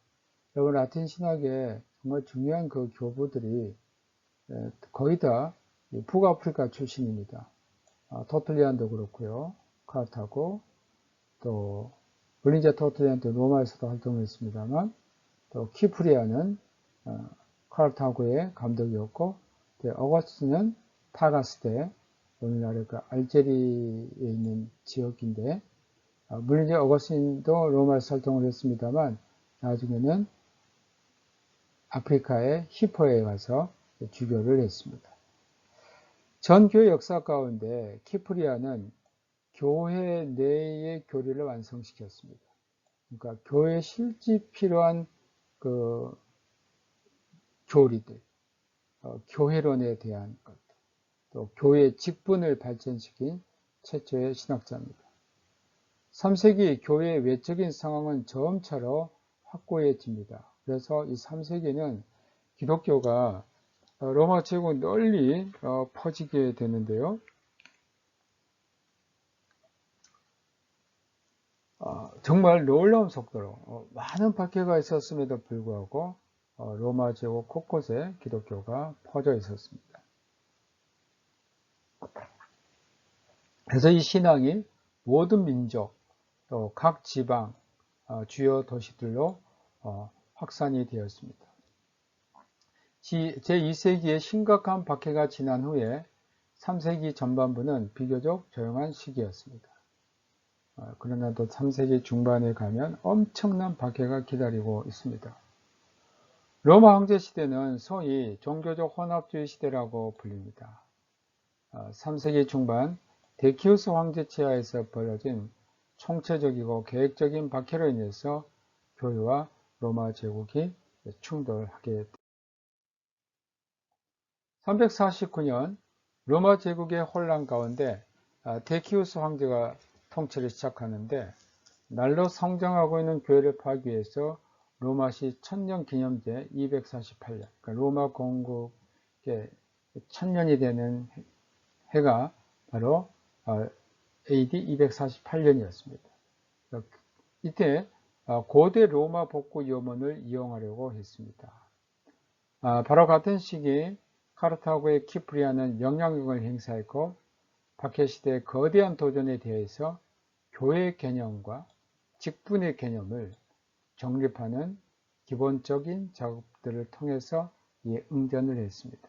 여러분 라틴 신학에 정말 중요한 그 교부들이 거의 다 북아프리카 출신입니다. 토틀리안도 그렇고요. 카르타고 또 블린제 토틀리안도 로마에서도 활동했습니다만 또 키프리안은 카르타고의 감독이었고 어거스틴은 타가스대 오늘날의 그 알제리에 있는 지역인데 물론 이제 어거스틴도 로마에서 활동을 했습니다만 나중에는 아프리카의 히포에 가서 주교를 했습니다. 전 교회 역사 가운데 키프리안은 교회 내의 교리를 완성시켰습니다. 그러니까 교회에 실제 필요한 그 교리들, 교회론에 대한 것, 또 교회의 직분을 발전시킨 최초의 신학자입니다. 3세기 교회의 외적인 상황은 점차로 확고해집니다. 그래서 이 3세기는 기독교가 로마 제국 널리 퍼지게 되는데요. 정말 놀라운 속도로 많은 박해가 있었음에도 불구하고 로마 제국 곳곳에 기독교가 퍼져 있었습니다. 그래서 이 신앙이 모든 민족, 또 각 지방, 주요 도시들로 확산이 되었습니다. 제2세기의 심각한 박해가 지난 후에 3세기 전반부는 비교적 조용한 시기였습니다. 그러나 또 3세기 중반에 가면 엄청난 박해가 기다리고 있습니다. 로마 황제 시대는 소위 종교적 혼합주의 시대라고 불립니다. 3세기 중반 데키우스 황제 치하에서 벌어진 총체적이고 계획적인 박해로 인해서 교회와 로마 제국이 충돌하게 됩니다. 349년 로마 제국의 혼란 가운데 데키우스 황제가 통치를 시작하는데, 날로 성장하고 있는 교회를 파괴해서 로마시 천년기념제 248년, 그러니까 로마 건국의 천년이 되는 해가 바로 AD 248년이었습니다. 이때 고대 로마 복구 염원을 이용하려고 했습니다. 바로 같은 시기 카르타고의 키프리아는 영향력을 행사했고, 박해시대의 거대한 도전에 대해서 교회 개념과 직분의 개념을 정립하는 기본적인 작업들을 통해서 응전을 했습니다.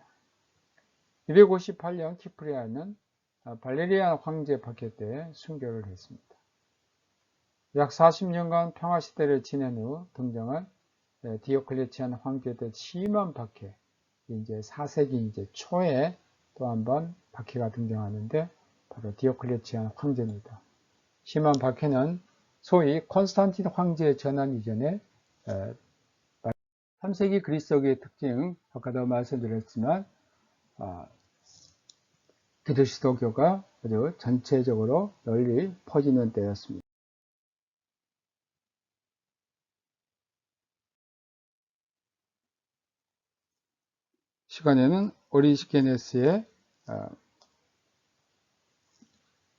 258년 키프리아는 발레리안 황제 박해 때 순교를 했습니다. 약 40년간 평화시대를 지낸 후 등장한 디오클레치안 황제의 심한 박해, 이제 4세기 초에 또 한 번 박해가 등장하는데 바로 디오클레치안 황제입니다. 심한 박해는 소위 콘스탄틴 황제의 전환 이전에 3세기 그리스도교의 특징, 아까도 말씀드렸지만 그리스도교가 아주 전체적으로 널리 퍼지는 때였습니다. 시간에는 오리게네스의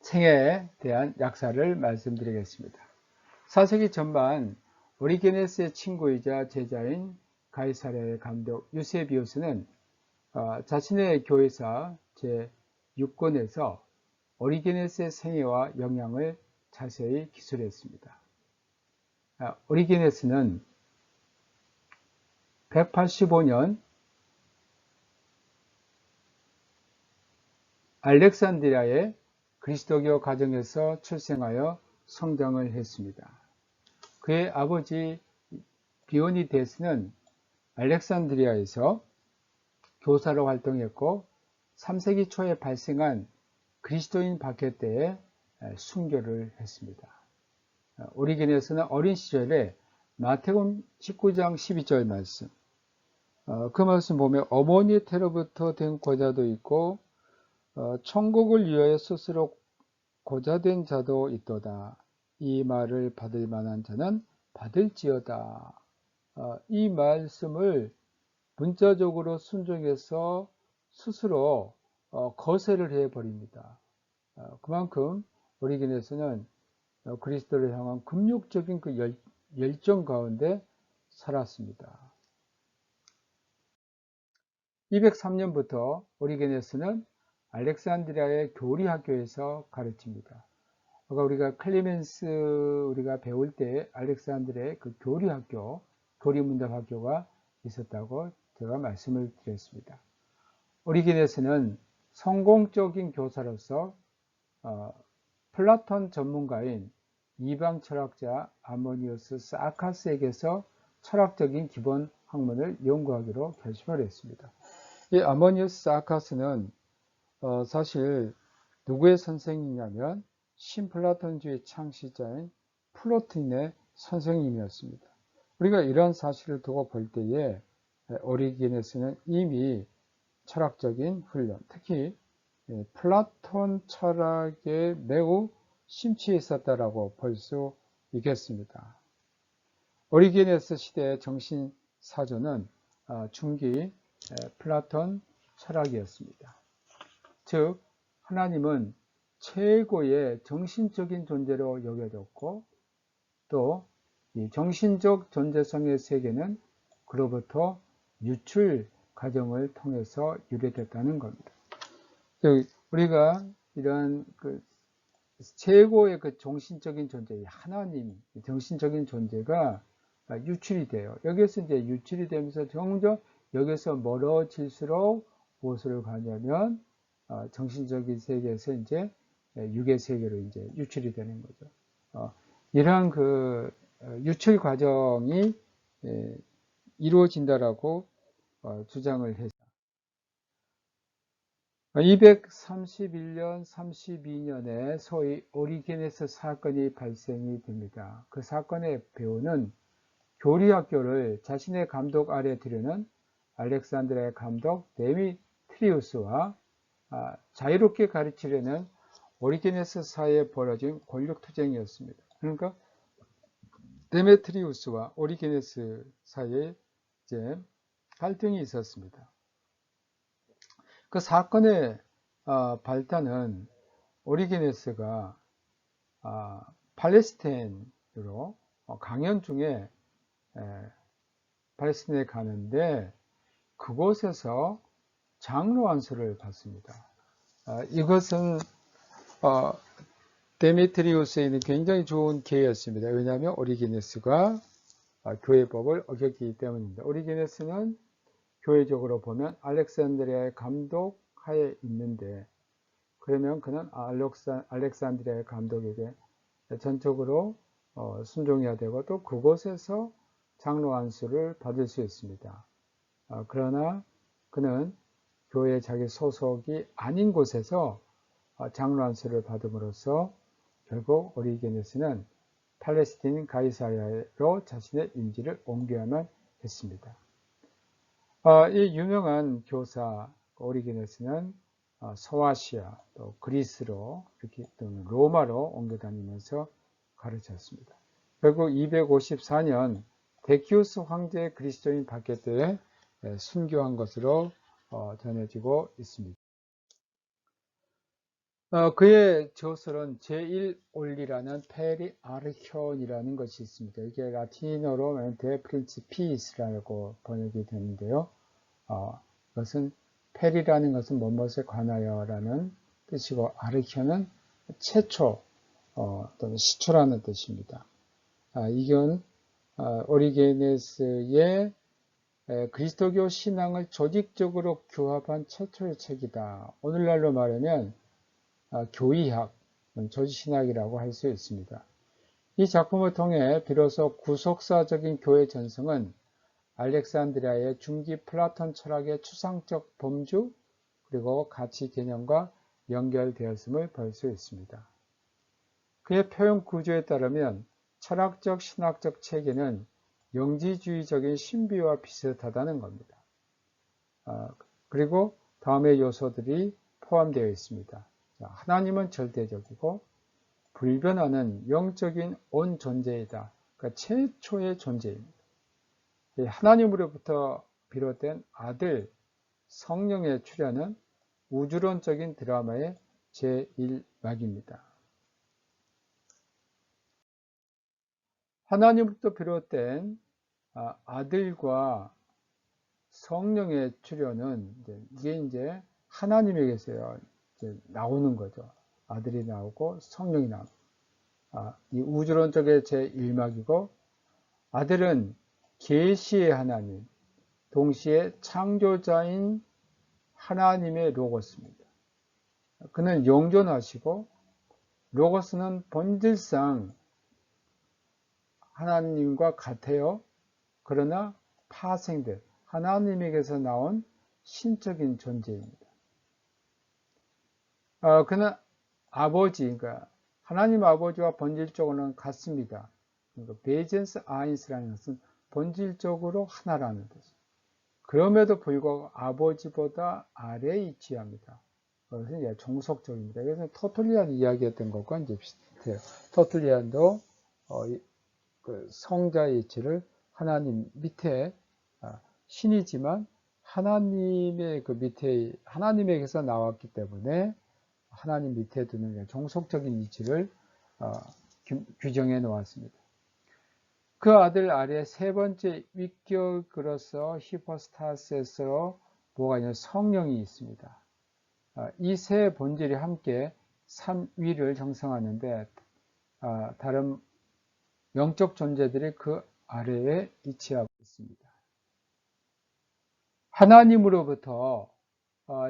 생애에 대한 약사를 말씀드리겠습니다. 4세기 전반 오리게네스의 친구이자 제자인 가이사랴의 감독 유세비우스는 자신의 교회사 제6권에서 오리게네스의 생애와 영향을 자세히 기술했습니다. 오리게네스는 185년 알렉산드리아의 그리스도교 가정에서 출생하여 성장을 했습니다. 그의 아버지 디오니데스는 알렉산드리아에서 교사로 활동했고 3세기 초에 발생한 그리스도인 박해 때에 순교를 했습니다. 오리게네스는 어린 시절에 마태복음 19장 12절 말씀, 그 말씀 보면 어머니의 태로부터 된 고자도 있고 천국을 위하여 스스로 고자된 자도 있도다. 이 말을 받을 만한 자는 받을지어다. 이 말씀을 문자적으로 순종해서 스스로 거세를 해버립니다. 그만큼 오리게네스는 그리스도를 향한 금욕적인 그 열정 가운데 살았습니다. 203년부터 오리게네스는 알렉산드리아의 교리학교에서 가르칩니다. 아까 우리가 클레멘스 우리가 배울 때 알렉산드리아의 그 교리학교, 교리문답학교가 있었다고 제가 말씀을 드렸습니다. 오리게네스는 성공적인 교사로서 플라톤 전문가인 이방 철학자 아모니우스 사카스에게서 철학적인 기본 학문을 연구하기로 결심을 했습니다. 이 아모니우스 사카스는 사실 누구의 선생이냐면 신플라톤주의 창시자인 플로틴의 선생님이었습니다. 우리가 이러한 사실을 두고 볼 때에 오리게네스는 이미 철학적인 훈련, 특히 플라톤 철학에 매우 심취해 있었다라고 볼 수 있겠습니다. 오리게네스 시대의 정신사조는 중기 플라톤 철학이었습니다. 즉 하나님은 최고의 정신적인 존재로 여겨졌고 또 이 정신적 존재성의 세계는 그로부터 유출 과정을 통해서 유래됐다는 겁니다. 우리가 이런 그 최고의 그 정신적인 존재, 하나님, 정신적인 존재가 유출이 돼요. 여기서 이제 유출이 되면서 점점 여기서 멀어질수록 무엇으로 가냐면 정신적인 세계에서 이제 육의 세계로 이제 유출이 되는 거죠. 이러한 그 유출 과정이 이루어진다라고 주장을 했습니다. 231년, 32년에 소위 오리게네스 사건이 발생이 됩니다. 그 사건의 배우는 교리학교를 자신의 감독 아래 두려는 알렉산드리아의 감독 데미트리우스와 자유롭게 가르치려는 오리게네스 사이에 벌어진 권력투쟁이었습니다. 그러니까 데메트리우스와 오리게네스 사이에 이제 갈등이 있었습니다. 그 사건의 발단은 오리게네스가 팔레스타인으로 강연 중에 팔레스타인에 가는데 그곳에서 장로 안수를 받습니다. 이것은 데메트리우스에는 굉장히 좋은 기회였습니다. 왜냐하면 오리게네스가 교회법을 어겼기 때문입니다. 오리게네스는 교회적으로 보면 알렉산드리아의 감독 하에 있는데, 그러면 그는 알렉산드리아의 감독에게 전적으로 순종해야 되고 또 그곳에서 장로 안수를 받을 수 있습니다. 그러나 그는 교회 자기 소속이 아닌 곳에서 장로 안수를 받음으로써 결국 오리게네스는 팔레스틴 가이사랴로 자신의 임지를 옮겨야만 했습니다. 이 유명한 교사 오리게네스는 소아시아, 또 그리스로 이렇게 또는 로마로 옮겨 다니면서 가르쳤습니다. 결국 254년 데키우스 황제의 그리스도인 바게트에 순교한 것으로 전해지고 있습니다. 그의 저설은 제1올리라는 페리 아르현이라는 것이 있습니다. 이게 라틴어로 데 프린치피스라고 번역이 되는데요. 이것은 페리라는 것은 뭐뭇에 관하여라는 뜻이고 아르현은 최초 또는 시초라는 뜻입니다. 이건 오리게네스의 그리스도교 신앙을 조직적으로 규합한 최초의 책이다. 오늘날로 말하면 교의학, 조직신학이라고 할 수 있습니다. 이 작품을 통해 비로소 구속사적인 교회 전성은 알렉산드리아의 중기 플라톤 철학의 추상적 범주 그리고 가치 개념과 연결되었음을 볼 수 있습니다. 그의 표현 구조에 따르면 철학적 신학적 체계는 영지주의적인 신비와 비슷하다는 겁니다. 그리고 다음의 요소들이 포함되어 있습니다. 하나님은 절대적이고 불변하는 영적인 온 존재이다. 그러니까 최초의 존재입니다. 하나님으로부터 비롯된 아들, 성령의 출현은 우주론적인 드라마의 제1막입니다. 하나님으로부터 비롯된 아들과 성령의 출현은 이게 이제 하나님에게서요 나오는 거죠. 아들이 나오고 성령이 나오고 이 우주론적의 제1막이고 아들은 계시의 하나님, 동시에 창조자인 하나님의 로고스입니다. 그는 영존하시고 로고스는 본질상 하나님과 같아요. 그러나 파생된 하나님에게서 나온 신적인 존재입니다. 그는 아버지, 그러니까 하나님 아버지와 본질적으로는 같습니다. 그러니까 베이젠스 아인스라는 것은 본질적으로 하나라는 뜻이에요. 그럼에도 불구하고 아버지보다 아래에 위치합니다. 그것은 이제 종속적입니다. 그래서 터툴리안 이야기했던 것과 이제 비슷해요. 터툴리안도 그 성자의 위치를 하나님 밑에 신이지만 하나님의 그 밑에 하나님에게서 나왔기 때문에 하나님 밑에 두는 종속적인 위치를 규정해 놓았습니다. 그 아들 아래 세 번째 위격으로서 히포스타스에서 뭐가 있냐면 성령이 있습니다. 이 세 본질이 함께 삼위를 형성하는데 다른 영적 존재들이 그 아래에 위치하고 있습니다. 하나님으로부터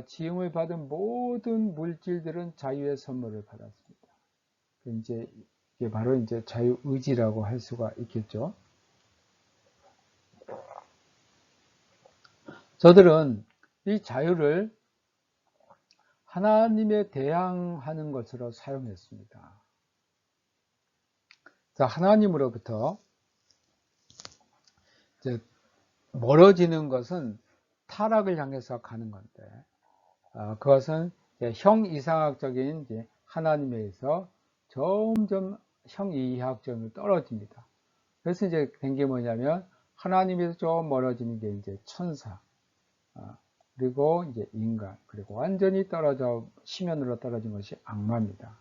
지음을 받은 모든 물질들은 자유의 선물을 받았습니다. 이제 이게 바로 이제 자유의지라고 할 수가 있겠죠. 저들은 이 자유를 하나님에 대항하는 것으로 사용했습니다. 하나님으로부터 이제 멀어지는 것은 타락을 향해서 가는 건데, 그것은 형 이상학적인 하나님에서 점점 형이하학점이 떨어집니다. 그래서 이제 된 게 뭐냐면 하나님에서 좀 멀어지는 게 이제 천사, 그리고 이제 인간, 그리고 완전히 심연으로 떨어진 것이 악마입니다.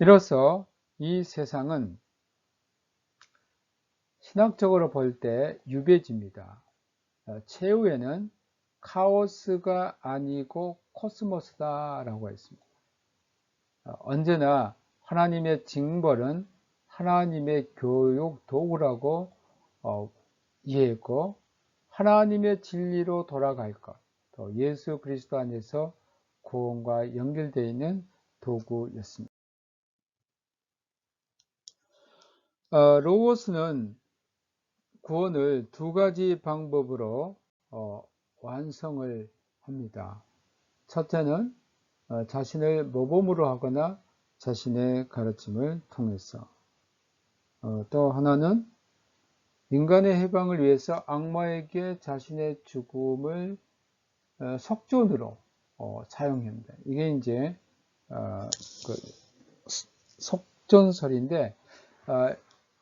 이로써 이 세상은 신학적으로 볼 때 유배지입니다. 최후에는 카오스가 아니고 코스모스다라고 했습니다. 언제나 하나님의 징벌은 하나님의 교육 도구라고 이해했고, 하나님의 진리로 돌아갈 것, 또 예수 그리스도 안에서 구원과 연결되어 있는 도구였습니다. 로고스는 구원을 두 가지 방법으로 완성을 합니다. 첫째는 자신을 모범으로 하거나 자신의 가르침을 통해서, 또 하나는 인간의 해방을 위해서 악마에게 자신의 죽음을 속전으로 사용합니다. 이게 이제 그 속전설인데,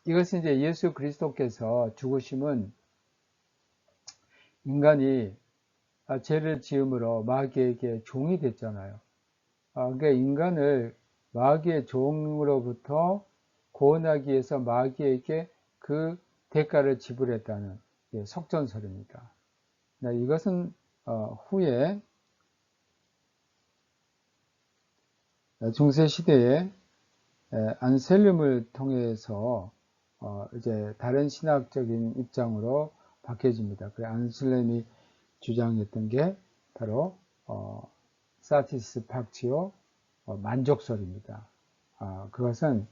이것은 이제 예수 그리스도께서 죽으심은 인간이 죄를 지음으로 마귀에게 종이 됐잖아요. 그러니까 인간을 마귀의 종으로부터 구원하기 위해서 마귀에게 그 대가를 지불했다는 속전설입니다. 이것은 후에 중세 시대에 안셀름을 통해서 이제 다른 신학적인 입장으로 바뀌어집니다. 그 안셀름이 주장했던 게 바로 사티스팍치오 만족설입니다. 그것은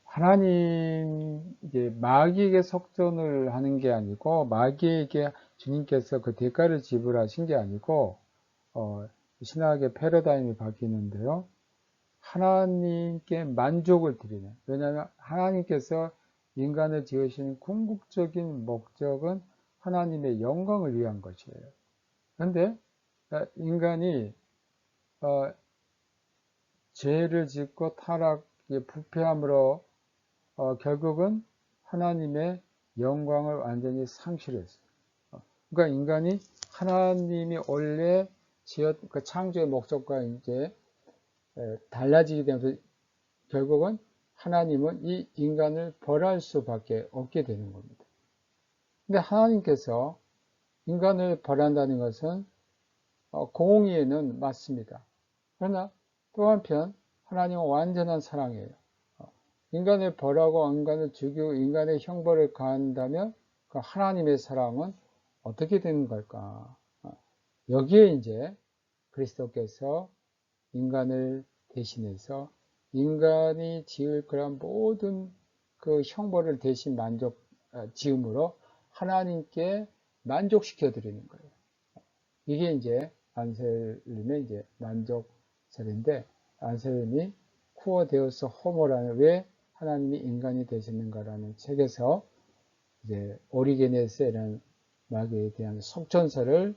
하나님, 이제 마귀에게 속전을 하는 게 아니고, 마귀에게 주님께서 그 대가를 지불하신 게 아니고, 신학의 패러다임이 바뀌는데요. 하나님께 만족을 드리는, 왜냐하면 하나님께서 인간을 지으신 궁극적인 목적은 하나님의 영광을 위한 것이에요. 그런데 인간이 죄를 짓고 부패함으로 결국은 하나님의 영광을 완전히 상실했어요. 그러니까 인간이 하나님이 원래 그 창조의 목적과 이제 달라지게 되면서 결국은 하나님은 이 인간을 벌할 수밖에 없게 되는 겁니다. 근데 하나님께서 인간을 벌한다는 것은 공의에는 맞습니다. 그러나 또 한편 하나님은 완전한 사랑이에요. 인간을 벌하고 인간을 죽이고 인간의 형벌을 가한다면 그 하나님의 사랑은 어떻게 되는 걸까? 여기에 이제 그리스도께서 인간을 대신해서 인간이 지을 그런 모든 그 형벌을 대신 지음으로 하나님께 만족시켜 드리는 거예요. 이게 이제 안셀름의 이제 만족설인데, 안셀름이 쿠어 데우스 호모라는, 왜 하나님이 인간이 되시는가라는 책에서 이제 오리게네스라는 마귀에 대한 속전설을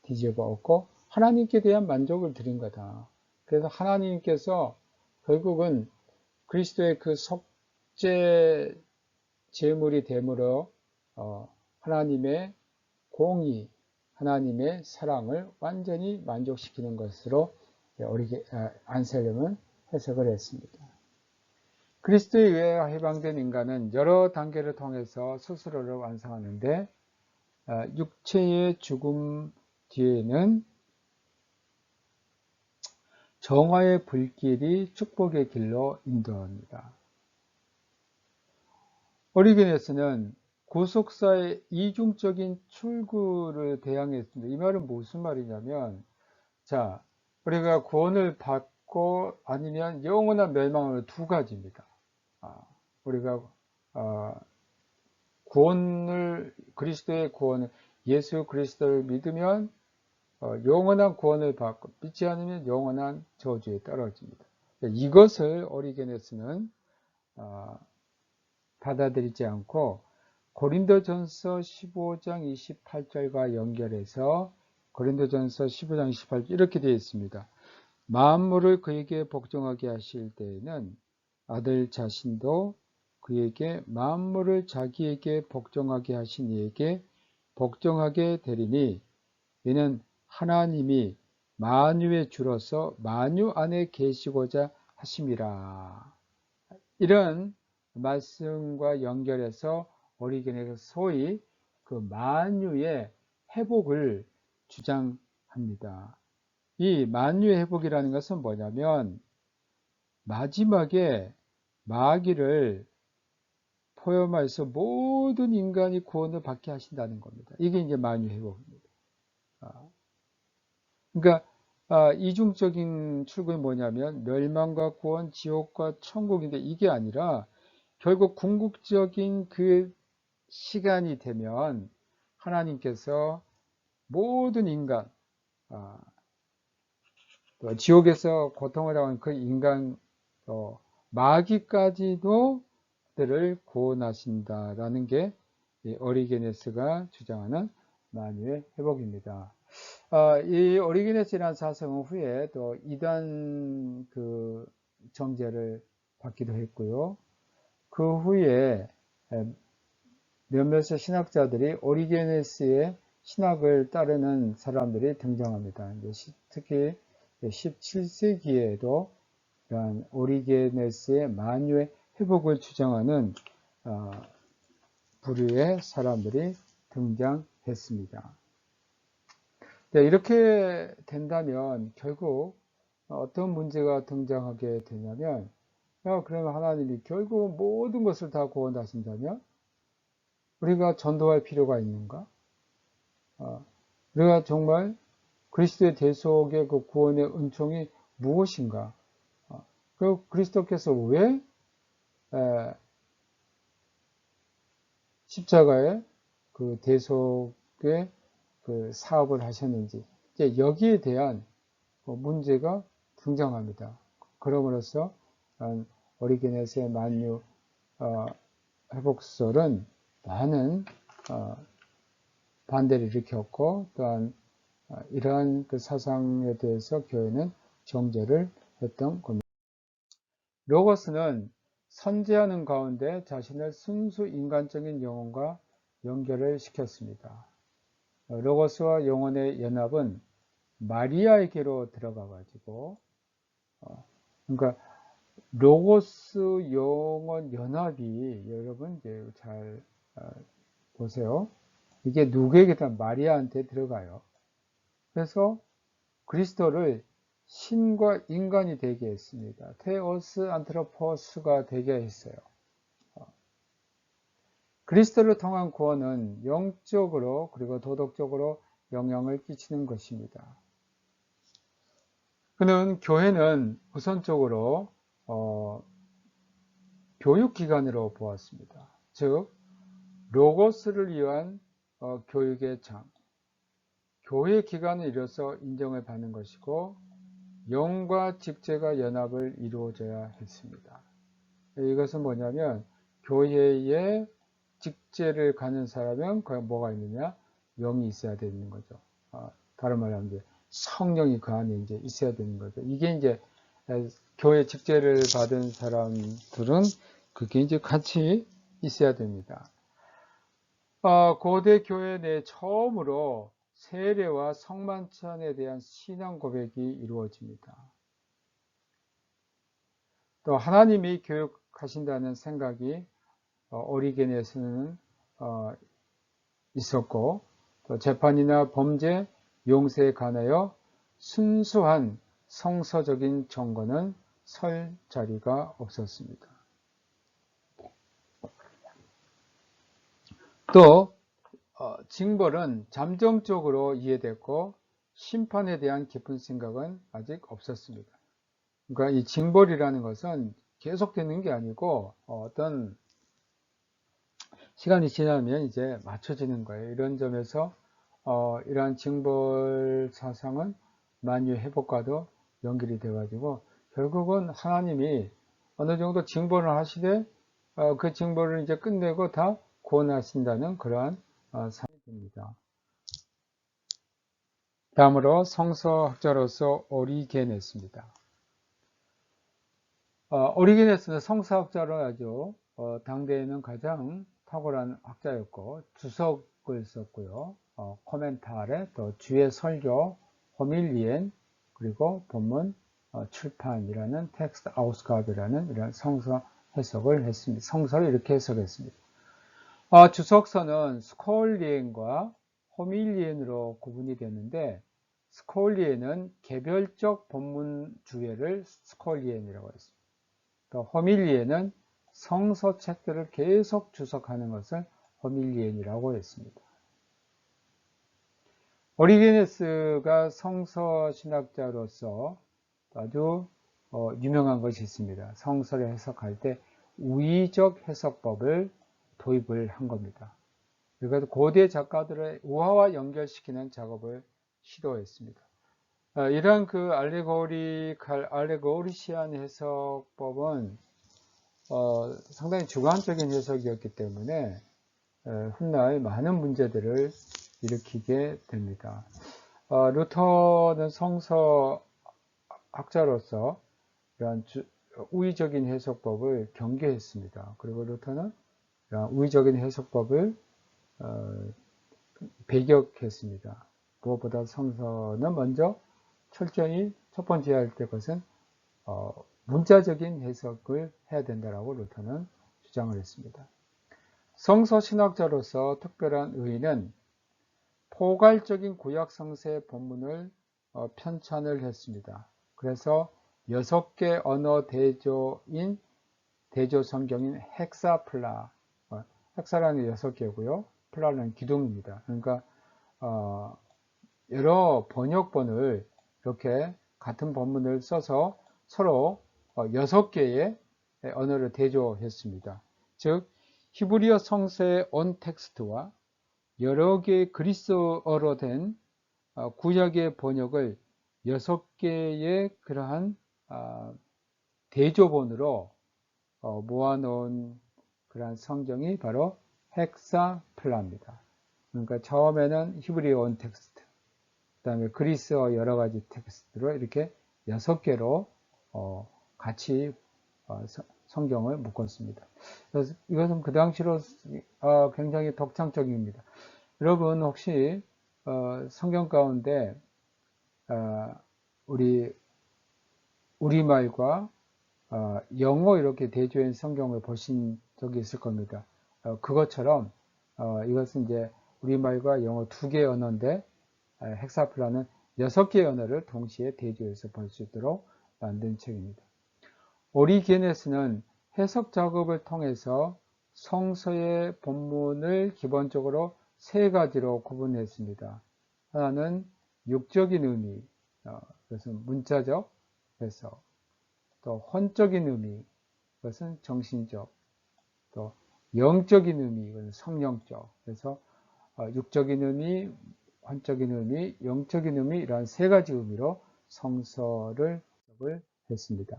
뒤집어 엎고 하나님께 대한 만족을 드린 거다. 그래서 하나님께서 결국은 그리스도의 그 속죄 제물이 됨으로 하나님의 공의, 하나님의 사랑을 완전히 만족시키는 것으로 안셀름은 해석을 했습니다. 그리스도에 의해 해방된 인간은 여러 단계를 통해서 스스로를 완성하는데, 육체의 죽음 뒤에는 정화의 불길이 축복의 길로 인도합니다. 오리게네스는 구속사의 이중적인 출구를 대항했습니다. 이 말은 무슨 말이냐면, 자, 우리가 구원을 받고 아니면 영원한 멸망으로 두 가지입니다. 우리가 그리스도의 구원을, 예수 그리스도를 믿으면 영원한 구원을 받고, 믿지 않으면 영원한 저주에 떨어집니다. 이것을 오리게네스는 받아들이지 않고 고린도전서 15장 28절과 연결해서 고린도전서 15장 28절 이렇게 되어 있습니다. 만물을 그에게 복종하게 하실 때에는 아들 자신도 그에게 만물을 자기에게 복종하게 하신 이에게 복종하게 되리니 이는 하나님이 만유의 주로서 만유 안에 계시고자 하심이라. 이런 말씀과 연결해서 오리겐에서 소위 그 만유의 회복을 주장합니다. 이 만유의 회복이라는 것은 뭐냐면 마지막에 마귀를 포함해서 모든 인간이 구원을 받게 하신다는 겁니다. 이게 이제 만유 회복입니다. 그러니까 이중적인 출구이 뭐냐면 멸망과 구원, 지옥과 천국인데 이게 아니라 결국 궁극적인 그 시간이 되면 하나님께서 모든 인간, 지옥에서 고통을 당하는 그 인간, 마귀까지도 들을 구원하신다라는 게 오리게네스가 주장하는 만유의 회복입니다. 이 오리게네스라는 사상은 후에 또 이단 그 정죄를 받기도 했고요. 그 후에 몇몇의 신학자들이 오리게네스의 신학을 따르는 사람들이 등장합니다. 특히 17세기에도 이러한 오리게네스의 만유의 회복을 주장하는 부류의 사람들이 등장했습니다. 네, 이렇게 된다면 결국 어떤 문제가 등장하게 되냐면 그러면 하나님이 결국 모든 것을 다 구원하신다면 우리가 전도할 필요가 있는가? 우리가 정말 그리스도의 대속의 그 구원의 은총이 무엇인가? 그리고 그리스도께서 왜 십자가의 그 대속의 그 사업을 하셨는지 이제 여기에 대한 문제가 등장합니다. 그럼으로써 오리게네스의 만유 회복설은 많은 반대를 일으켰고 또한 이러한 그 사상에 대해서 교회는 정죄를 했던 겁니다. 로고스는 선제하는 가운데 자신을 순수 인간적인 영혼과 연결을 시켰습니다. 로고스와 영혼의 연합은 마리아에게로 들어가 가지고 그러니까 로고스 영혼 연합이 여러분 이제 잘 보세요. 이게 누구에게든 마리아한테 들어가요. 그래서 그리스도를 신과 인간이 되게 했습니다. 테오스 안트로포스가 되게 했어요. 그리스도를 통한 구원은 영적으로 그리고 도덕적으로 영향을 끼치는 것입니다. 그는 교회는 우선적으로 교육기관으로 보았습니다. 즉 로고스를 위한 교육의 장, 교회 기관을 이뤄서 인정을 받는 것이고 영과 직제가 연합을 이루어져야 했습니다. 이것은 뭐냐면 교회에 직제를 가는 사람은 거기 뭐가 있느냐? 영이 있어야 되는 거죠. 다른 말로 하면 성령이 그 안에 이제 있어야 되는 거죠. 이게 이제 교회 직제를 받은 사람들은 그게 이제 같이 있어야 됩니다. 고대 교회 내 처음으로 세례와 성만찬에 대한 신앙 고백이 이루어집니다. 또 하나님이 교육하신다는 생각이 오리게네스는 있었고 또 재판이나 범죄, 용서에 관하여 순수한 성서적인 정거는 설 자리가 없었습니다. 또 징벌은 잠정적으로 이해됐고 심판에 대한 깊은 생각은 아직 없었습니다. 그러니까 이 징벌이라는 것은 계속되는 게 아니고 어떤 시간이 지나면 이제 맞춰지는 거예요. 이런 점에서 이러한 징벌 사상은 만유 회복과도 연결이 돼가지고 결국은 하나님이 어느 정도 징벌을 하시되 그 징벌을 이제 끝내고 다 구원하신다는 그러한 사실입니다. 다음으로 성서학자로서 오리게네스입니다. 오리게네스는 성서학자로 아주 당대에는 가장 탁월한 학자였고 주석을 썼고요. 코멘타레, 또 주의 설교, 호밀리엔, 그리고 본문 출판이라는 텍스트 아우스갑이라는 이런 성서 해석을 했습니다. 성서를 이렇게 해석했습니다. 주석서는 스콜리엔과 호밀리엔으로 구분이 되는데 스콜리엔은 개별적 본문 주제를 스콜리엔이라고 했습니다. 또 호밀리엔은 성서책들을 계속 주석하는 것을 호밀리엔이라고 했습니다. 오리게네스가 성서신학자로서 아주 유명한 것이 있습니다. 성서를 해석할 때 우의적 해석법을 도입을 한 겁니다. 그래서 고대 작가들의 우화와 연결시키는 작업을 시도했습니다. 이러한 그 알레고리시안 해석법은 상당히 주관적인 해석이었기 때문에 훗날 많은 문제들을 일으키게 됩니다. 루터는 성서학자로서 이러한 우의적인 해석법을 경계했습니다. 그리고 루터는 이러한 우의적인 해석법을 배격했습니다. 무엇보다 성서는 먼저 철저히 첫 번째 할 때 것은 문자적인 해석을 해야 된다라고 루터는 주장을 했습니다. 성서 신학자로서 특별한 의의는 포괄적인 구약 성서의 본문을 편찬을 했습니다. 그래서 6개 언어 대조인 대조 성경인 헥사플라, 헥사라는 6개고요. 플라는 기둥입니다. 그러니까 여러 번역본을 이렇게 같은 본문을 써서 서로 6개의 언어를 대조했습니다. 즉 히브리어 성서의 온 텍스트와 여러 개의 그리스어로 된 구약의 번역을 6개의 그러한 대조본으로 모아놓은 그러한 성경이 바로 헥사플라입니다. 그러니까 처음에는 히브리어 온 텍스트, 그 다음에 그리스어 여러 가지 텍스트로 이렇게 6개로 같이 성경을 묶었습니다. 그래서 이것은 그 당시로 굉장히 독창적입니다. 여러분 혹시 성경 가운데 우리말과 영어 이렇게 대조한 성경을 보신 적이 있을 겁니다. 그것처럼 이것은 이제 우리말과 영어 2개의 언어인데 헥사플라는 6개의 언어를 동시에 대조해서 볼 수 있도록 만든 책입니다. 오리게네스는 해석 작업을 통해서 성서의 본문을 기본적으로 3가지로 구분했습니다. 하나는 육적인 의미, 그것은 문자적 해석, 또 혼적인 의미, 그것은 정신적, 또 영적인 의미, 이건 성령적. 그래서 육적인 의미, 혼적인 의미, 영적인 의미, 이러한 3가지 의미로 성서를 해석을 했습니다.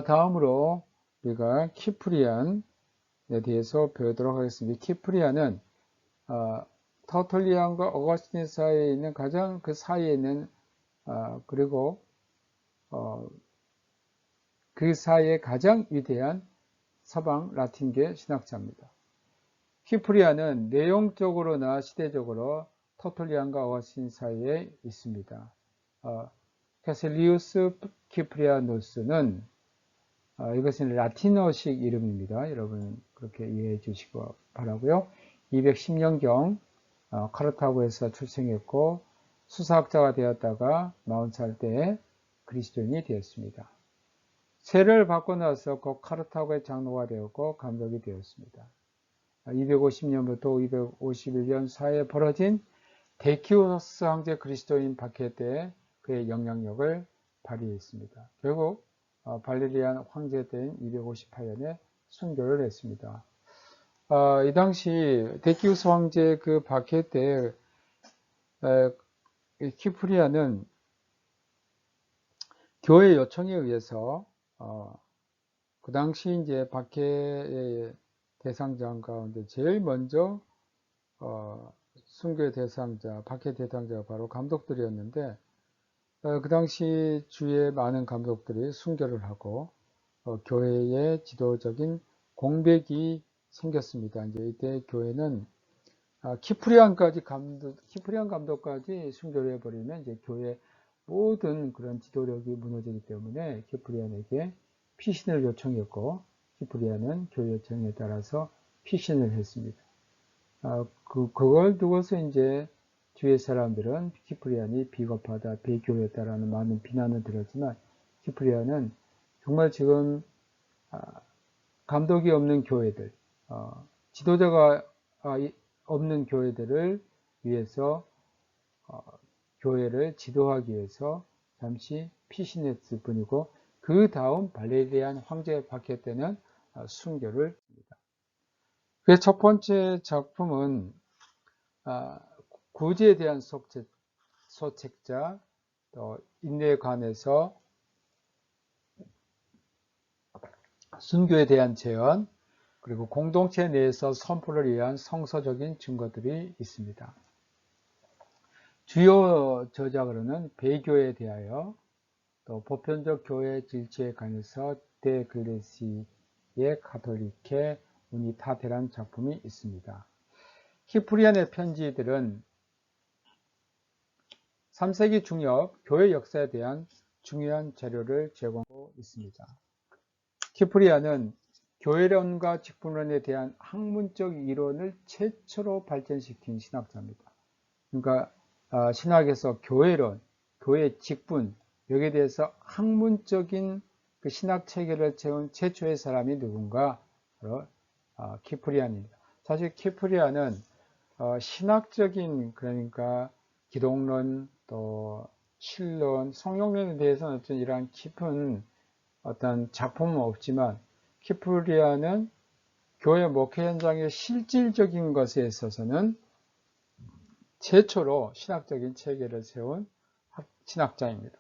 다음으로 우리가 키프리안에 대해서 배우도록 하겠습니다. 키프리안은 터툴리안과 어거스틴 사이에 있는 가장 그 사이에 있는 그리고 그 사이에 가장 위대한 서방 라틴계 신학자입니다. 키프리안은 내용적으로나 시대적으로 터툴리안과 어거스틴 사이에 있습니다. 캐슬리우스 키프리아누스는 이것은 라틴어식 이름입니다. 여러분 그렇게 이해해 주시기 바라고요. 210년경 카르타고에서 출생했고 수사학자가 되었다가 40살 때에 그리스도인이 되었습니다. 세례를 받고 나서 곧 카르타고의 장로가 되었고 감독이 되었습니다. 250년부터 251년 사이에 벌어진 데키우스 황제 그리스도인 박해 때 그의 영향력을 발휘했습니다. 결국 발레리안 황제 때인 258년에 순교를 했습니다. 이 당시 데키우스 황제 그 박해 때 키프리아는 교회 요청에 의해서 그 당시 이제 박해의 대상자 가운데 제일 먼저 순교의 대상자, 박해 대상자가 바로 감독들이었는데, 그 당시 주위에 많은 감독들이 순교를 하고, 교회의 지도적인 공백이 생겼습니다. 이제 이때 교회는 키프리안 감독까지 순교를 해버리면 이제 교회 모든 그런 지도력이 무너지기 때문에 키프리안에게 피신을 요청했고, 키프리안은 교회 요청에 따라서 피신을 했습니다. 그걸 두고서 이제 주위의 사람들은 키프리안이 비겁하다, 배교했다라는 많은 비난을 들었지만, 키프리안은 정말 지금 감독이 없는 교회들, 지도자가 없는 교회들을 위해서 교회를 지도하기 위해서 잠시 피신했을 뿐이고, 그 다음 발레리안 황제 박해 때는 순교를 합니다. 그래서 첫 번째 작품은 구제에 대한 소책자, 또 인내에 관해서 순교에 대한 제언, 그리고 공동체 내에서 선포를 위한 성서적인 증거들이 있습니다. 주요 저작으로는 배교에 대하여, 또 보편적 교회 질서에 관해서 데 글레시의 가톨리케 우니타테라는 작품이 있습니다. 키프리안의 편지들은 3세기 중엽 교회 역사에 대한 중요한 자료를 제공하고 있습니다. 키프리안은 교회론과 직분론에 대한 학문적 이론을 최초로 발전시킨 신학자입니다. 그러니까 신학에서 교회론, 교회 직분, 여기에 대해서 학문적인 그 신학 체계를 채운 최초의 사람이 누군가? 바로 키프리안입니다. 사실 키프리안은 신학적인, 그러니까 기독론, 또 신론, 성령론에 대해서는 어떤 이러한 깊은 어떤 작품은 없지만, 키프리안은 교회 목회 현장의 실질적인 것에 있어서는 최초로 신학적인 체계를 세운 신학자입니다.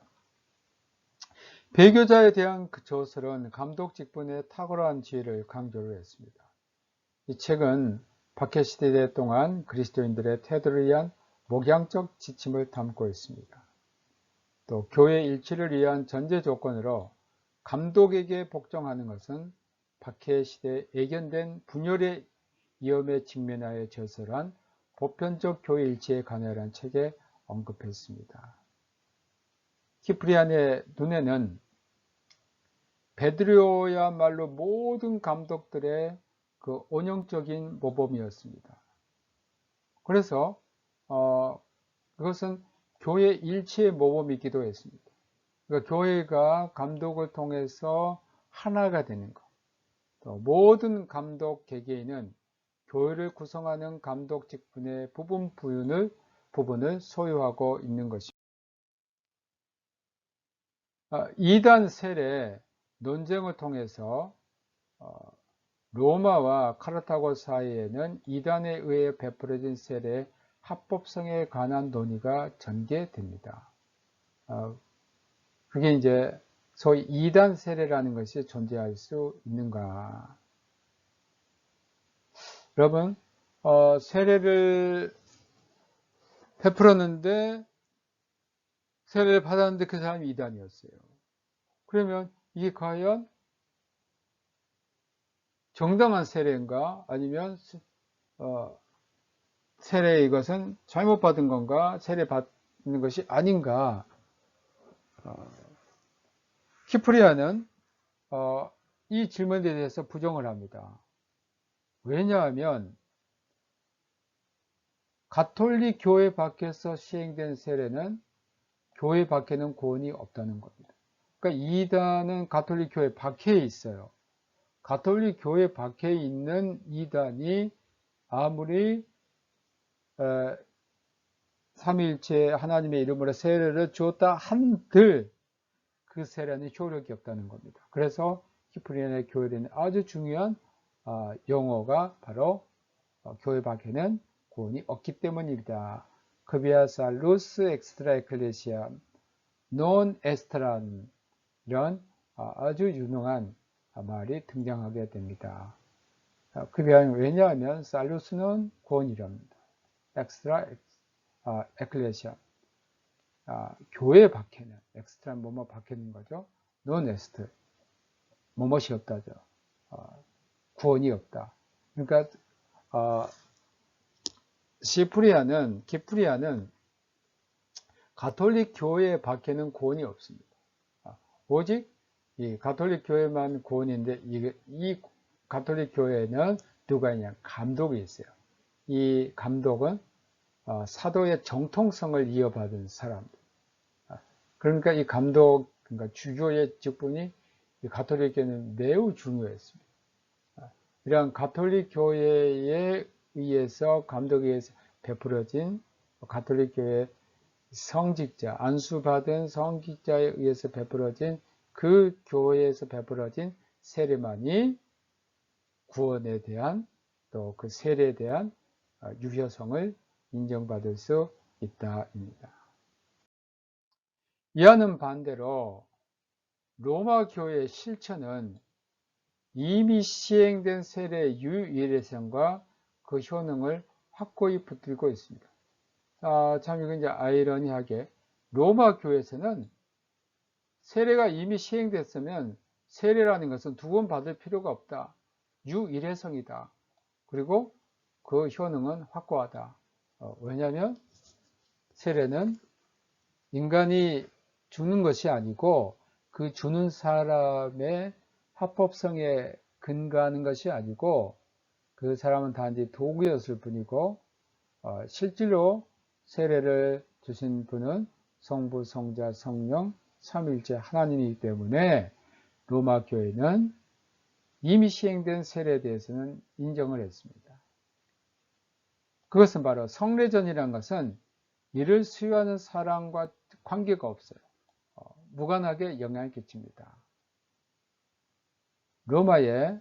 배교자에 대한 그 저서는 감독 직분의 탁월한 지혜를 강조를 했습니다. 이 책은 박해시대 동안 그리스도인들의 태도를 위한 목양적 지침을 담고 있습니다. 또 교회 일치를 위한 전제 조건으로 감독에게 복종하는 것은 박해시대에 예견된 분열의 위험에 직면하여 저서한 보편적 교회 일치에 관여한 책에 언급했습니다. 키프리안의 눈에는 베드로야말로 모든 감독들의 그 온영적인 모범이었습니다. 그래서 그것은 교회 일치의 모범이기도 했습니다. 그러니까 교회가 감독을 통해서 하나가 되는 것. 또 모든 감독 개개인은 교회를 구성하는 감독 직분의 부분을 소유하고 있는 것입니다. 이단 세례 논쟁을 통해서 로마와 카르타고 사이에는 이단에 의해 베풀어진 세례의 합법성에 관한 논의가 전개됩니다. 그게 이제 소위 이단 세례라는 것이 존재할 수 있는가? 여러분, 세례를 베풀었는데, 세례를 받았는데 그 사람이 이단이었어요. 그러면 이게 과연 정당한 세례인가? 아니면 세례 이것은 잘못 받은 건가? 세례 받는 것이 아닌가? 키프리안은 이 질문에 대해서 부정을 합니다. 왜냐하면 가톨릭 교회 밖에서 시행된 세례는 교회 밖에는 구원이 없다는 겁니다. 그러니까 이단은 가톨릭 교회 밖에 있어요. 가톨릭 교회 밖에 있는 이단이 아무리 삼위일체 하나님의 이름으로 세례를 주었다 한들 그 세례는 효력이 없다는 겁니다. 그래서 키프리안의 교회에는 아주 중요한 용어가 바로 교회 밖에는 구원이 없기 때문입니다. 크비아 살루스 엑스트라 에클레시아 논 에스트란, 이런 아주 유능한 말이 등장하게 됩니다. 크비아는 왜냐하면 살루스는 구원이랍니다. 엑스트라 에클레시아, 교회에 박해는, 엑스트라 뭐뭐 박해는 거죠. 논 에스트, 뭐뭇이 없다죠. 구원이 없다. 그러니까 기프리아는 가톨릭 교회에 박해는 구원이 없습니다. 오직 이 가톨릭 교회만 구원인데 이 가톨릭 교회에는 누가 있냐? 감독이 있어요. 이 감독은 사도의 정통성을 이어받은 사람. 그러니까 이 감독, 그러니까 주교의 직분이 이 가톨릭 교회는 매우 중요했습니다. 이러한 가톨릭 교회에 의해서 감독에 의해서 베풀어진 가톨릭 교회 성직자, 안수받은 성직자에 의해서 베풀어진 그 교회에서 베풀어진 세례만이 구원에 대한 또 그 세례에 대한 유효성을 인정받을 수 있다입니다. 이와는 반대로 로마 교회의 실천은 이미 시행된 세례의 유일성과 그 효능을 확고히 붙들고 있습니다. 참 이건 이제 아이러니하게 로마 교회에서는 세례가 이미 시행됐으면 세례라는 것은 두 번 받을 필요가 없다. 유일해성이다. 그리고 그 효능은 확고하다. 왜냐하면 세례는 인간이 주는 것이 아니고 그 주는 사람의 합법성에 근거하는 것이 아니고 그 사람은 단지 도구였을 뿐이고 실제로 세례를 주신 분은 성부, 성자, 성령, 삼위일체 하나님이기 때문에 로마 교회는 이미 시행된 세례에 대해서는 인정을 했습니다. 그것은 바로 성례전이라는 것은 이를 수요하는 사람과 관계가 없어요. 무관하게 영향을 끼칩니다. 로마의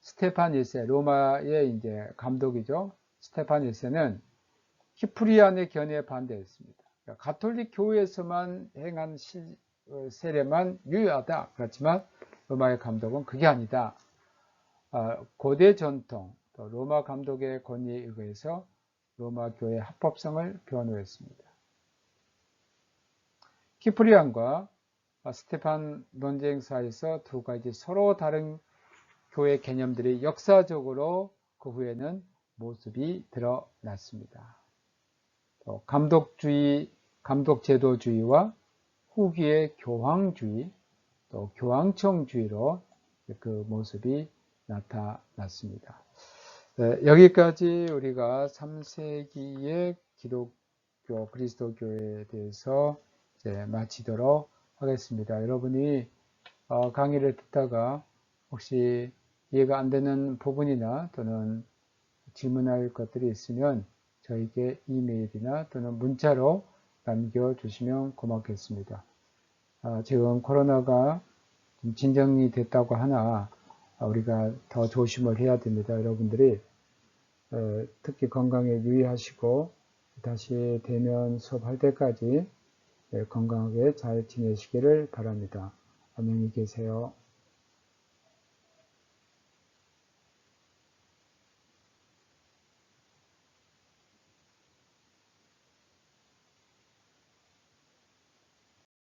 스테판 1세, 로마의 이제 감독이죠. 스테판 1세는 키프리안의 견해에 반대했습니다. 그러니까 가톨릭 교회에서만 행한 세례만 유효하다. 그렇지만 로마의 감독은 그게 아니다. 고대 전통, 또 로마 감독의 권위에 의해서 로마 교회의 합법성을 변호했습니다. 키프리안과 스테판 논쟁 사이에서 두 가지 서로 다른 교회 개념들이 역사적으로 그 후에는 모습이 드러났습니다. 또 감독주의, 감독제도주의와 후기의 교황주의, 또 교황청주의로 그 모습이 나타났습니다. 여기까지 우리가 3세기의 기독교, 그리스도교에 대해서 이제 마치도록 하겠습니다. 여러분이 강의를 듣다가 혹시 이해가 안 되는 부분이나 또는 질문할 것들이 있으면 저에게 이메일이나 또는 문자로 남겨주시면 고맙겠습니다. 지금 코로나가 좀 진정이 됐다고 하나 우리가 더 조심을 해야 됩니다. 여러분들이 특히 건강에 유의하시고 다시 대면 수업할 때까지 건강하게 잘 지내시기를 바랍니다. 안녕히 계세요.